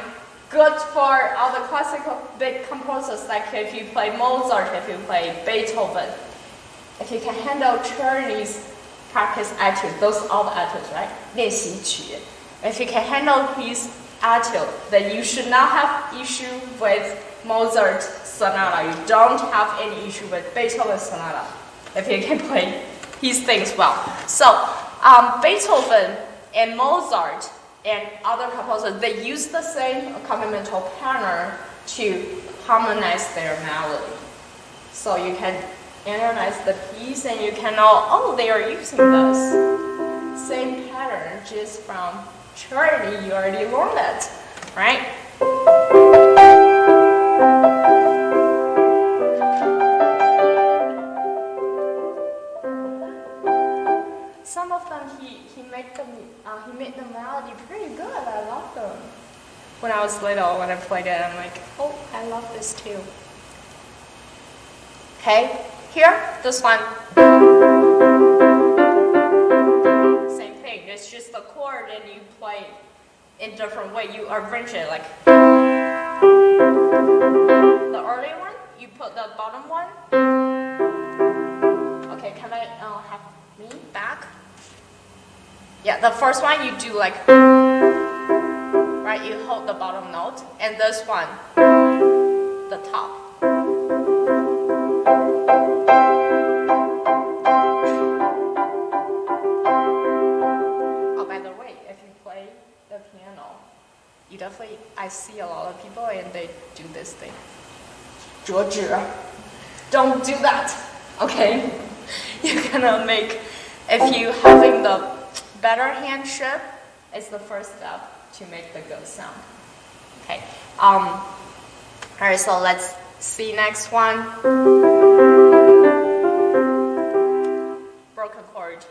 good for all the classical big composers, like if you play Mozart, if you play Beethoven. If you can handle Cherny's practice etude, those are all the etudes, right? 练习曲. If you can handle his etude, then you should not have issue with Mozart sonata. You don't have any issue with Beethoven sonata. If you can play his things well. So, Beethoven and Mozart and other composers, they use the same accompanimental pattern to harmonize their melody. So you can analyze the piece and you can know, oh, they are using this same pattern just from Cherny. You already learned it, right? Some of them he made the melody pretty good. I love them. When I was little, when I played it, I'm like, oh, I love this too. Okay, here, this one. Same thing. It's just the chord, and you play in different way. You arrange it like the early one. You put the bottom one. Okay, can I have me back? Yeah, the first one you do like, right, you hold the bottom note, and this one, the top. Oh, by the way, if you play the piano, you definitely, I see a lot of people and they do this thing. 折纸. Don't do that, okay? You're gonna make, if you having the better handship, is the first step to make the good sound. Okay. Alright, so let's see next one. Broken chord.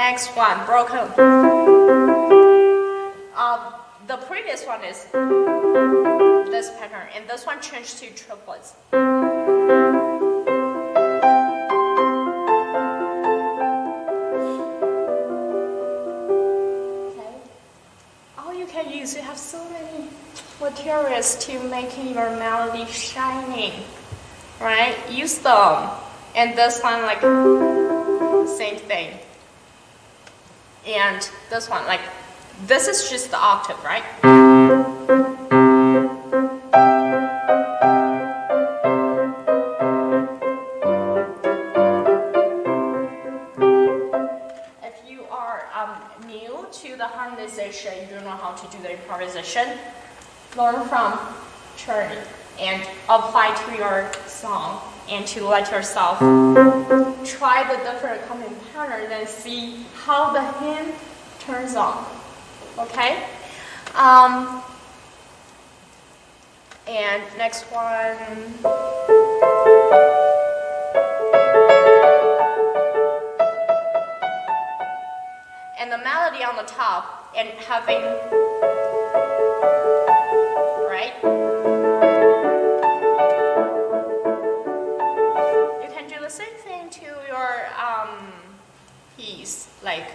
Next one, broken. The previous one is this pattern, and this one changed to triplets. Okay. All you can use, you have so many materials to making your melody shining, right? Use them. And this one, like, same thing. And this one, like, this is just the octave, right? If you are new to the harmonization, you don't know how to do the improvisation, learn from Charlie and apply to your song and to let yourself try the different accompanying patterns and see how the hand turns on. Okay? And next one. And the melody on the top and having, right? You can do the same thing to your piece, like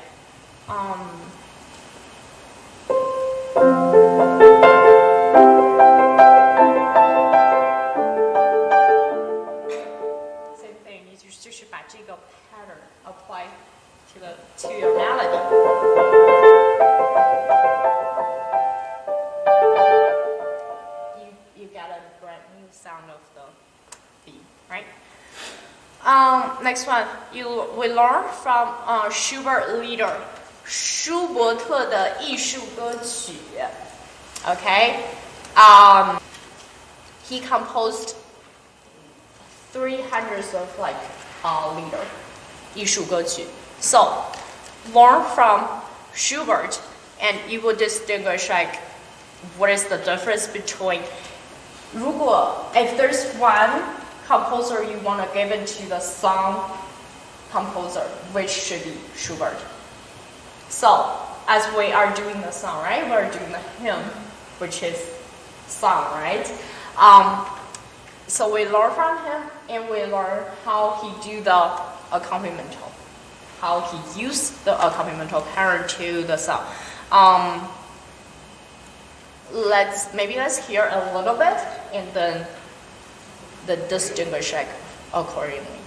same thing. 你就是把这个 pattern apply to your melody. You get a brand new sound of the beat, right? Next one, we learn from Schubert Lieder, 舒伯特的艺术歌曲. Okay, he composed 300 of like Lieder, 艺术歌曲. So, learn from Schubert, and you will distinguish like what is the difference between. 如果 if there's one composer you want to give it to the song composer, which should be Schubert. So, as we are doing the song, right? We're doing the hymn, which is song, right? So we learn from him, and we learn how he do the accompaniment, how he used the accompaniment pattern to the song. Let's hear a little bit, and then the distinguish accordingly.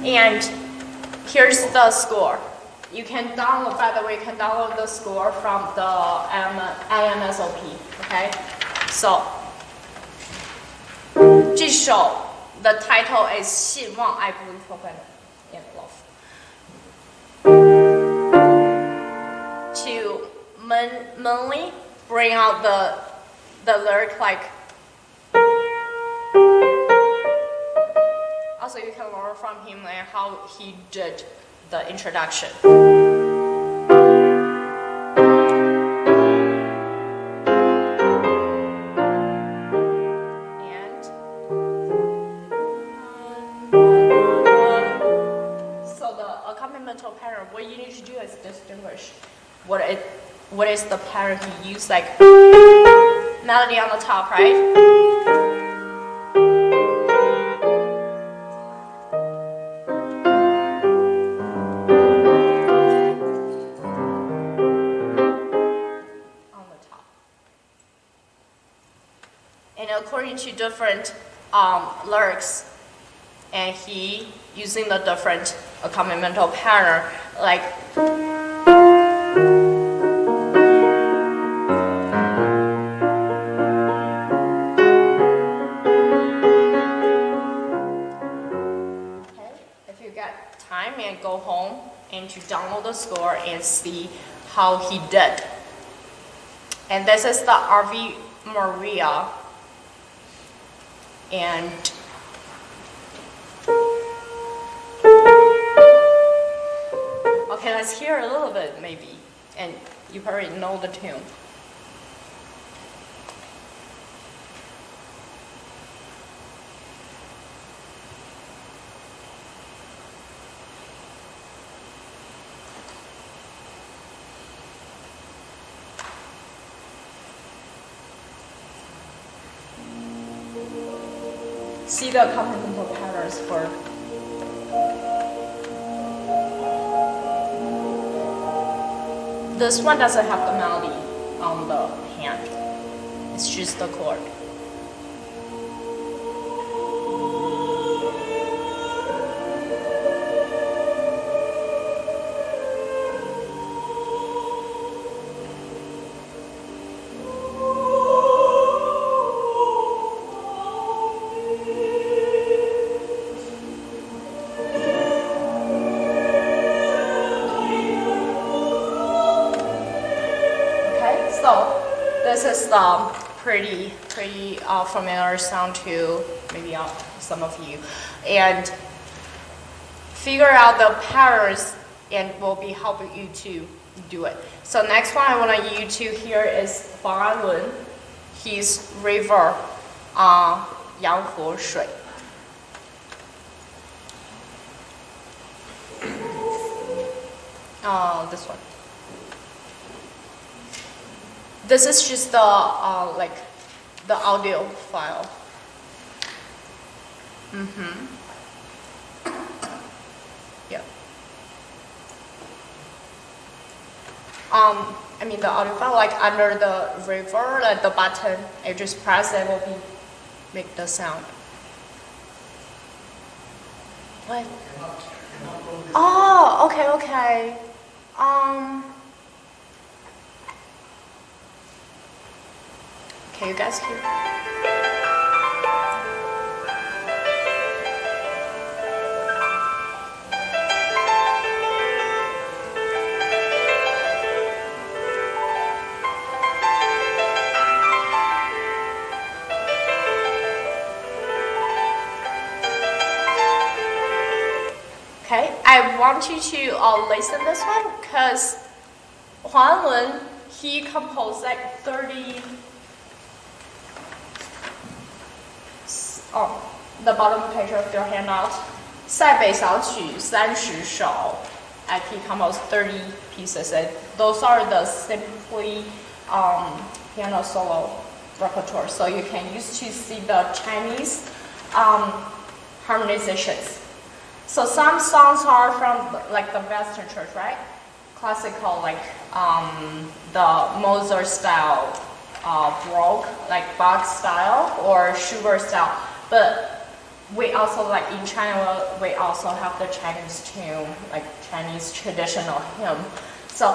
And here's the score. You can download, by the way, you can download the score from the IMSOP. Okay? So, 这首 the title is 信望爱不破坏 in love. To mainly bring out the lyric like. Also, you can learn from him and how he did the introduction. And so the accompanimental pattern, what you need to do is distinguish what is the pattern he used, like melody on the top, right? According to different lyrics, and he using the different accompanimental pattern, like if you get time and go home and to download the score and see how he did. And this is the RV Maria. And okay, let's hear a little bit maybe. And you probably know the tune. See the accompanimental patterns for this one doesn't have the melody on the hand. It's just the chord. So this is the pretty familiar sound to maybe some of you, and figure out the patterns and will be helping you to do it. So next one I want you to hear is Fang Lun, his river, Yang He Shui. This one. This is just the like the audio file. Yeah. I mean the audio file, like under the river, like the button, you just press it, will be make the sound. What? Oh, okay. Can you guys hear? Okay, I want you to listen this one because Huan Lun, he composed like 30. The bottom page of your handout, 塞北小曲30首, and he composed 30 pieces. And those are the simply piano solo repertoire. So you can use to see the Chinese harmonizations. So some songs are from like the Western church, right? Classical, like the Mozart style, Baroque, like Bach style or Schubert style. But we also, like in China, we also have the Chinese tune, like Chinese traditional hymn. So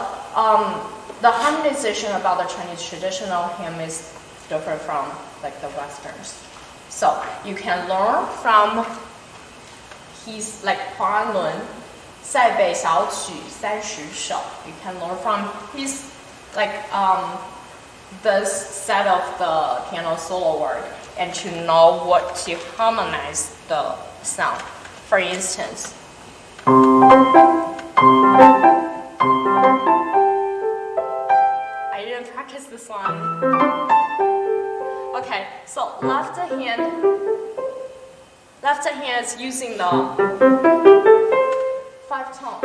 the harmonization about the Chinese traditional hymn is different from like the Westerns. So you can learn from his like Huan Lun, 塞北小曲30首. You can learn from his like this set of the piano solo work and to know what to harmonize the sound. For instance, I didn't practice this one. Okay, so left hand is using the 5 tone,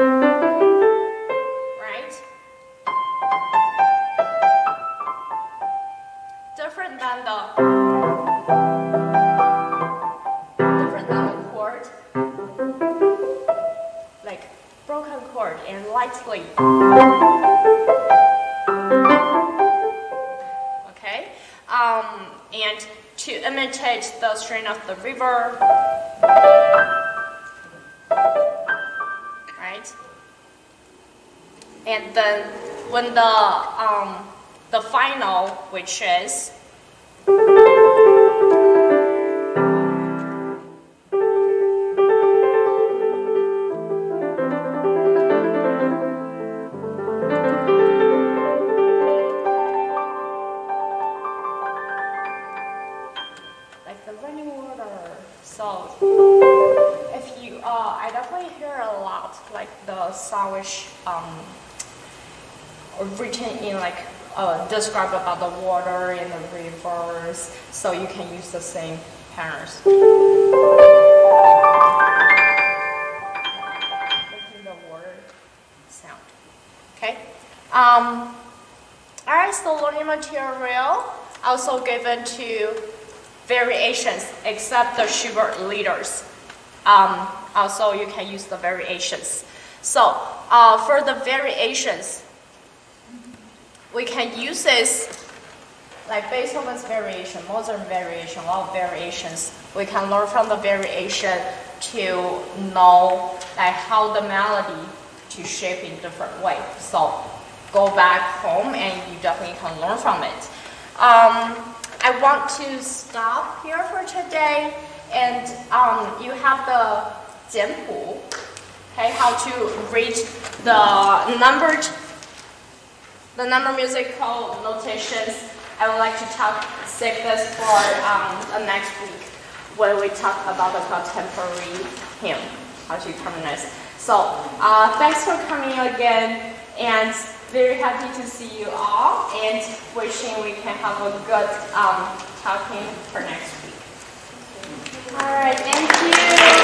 right? Different than the chord, like broken chord and lightly. Okay, and to imitate the strain of the river. And then when the final, which is like the running water. So if you, I definitely hear a lot like the sandwich written in like describe about the water and the rivers. So you can use the same patterns. Making the water sound. Okay. Alright, so learning material also given to variations except the sugar leaders. Also you can use the variations. So for the variations, we can use this like Beethoven's variation, Mozart variation, all variations. We can learn from the variation to know like how the melody to shape in different ways. So go back home and you definitely can learn from it. I want to stop here for today, and you have the 简谱, okay, how to read the number musical notations. I would like to save this for the next week when we talk about the contemporary hymn, how to harmonize. So thanks for coming again, and very happy to see you all, and wishing we can have a good talking for next week. All right, thank you.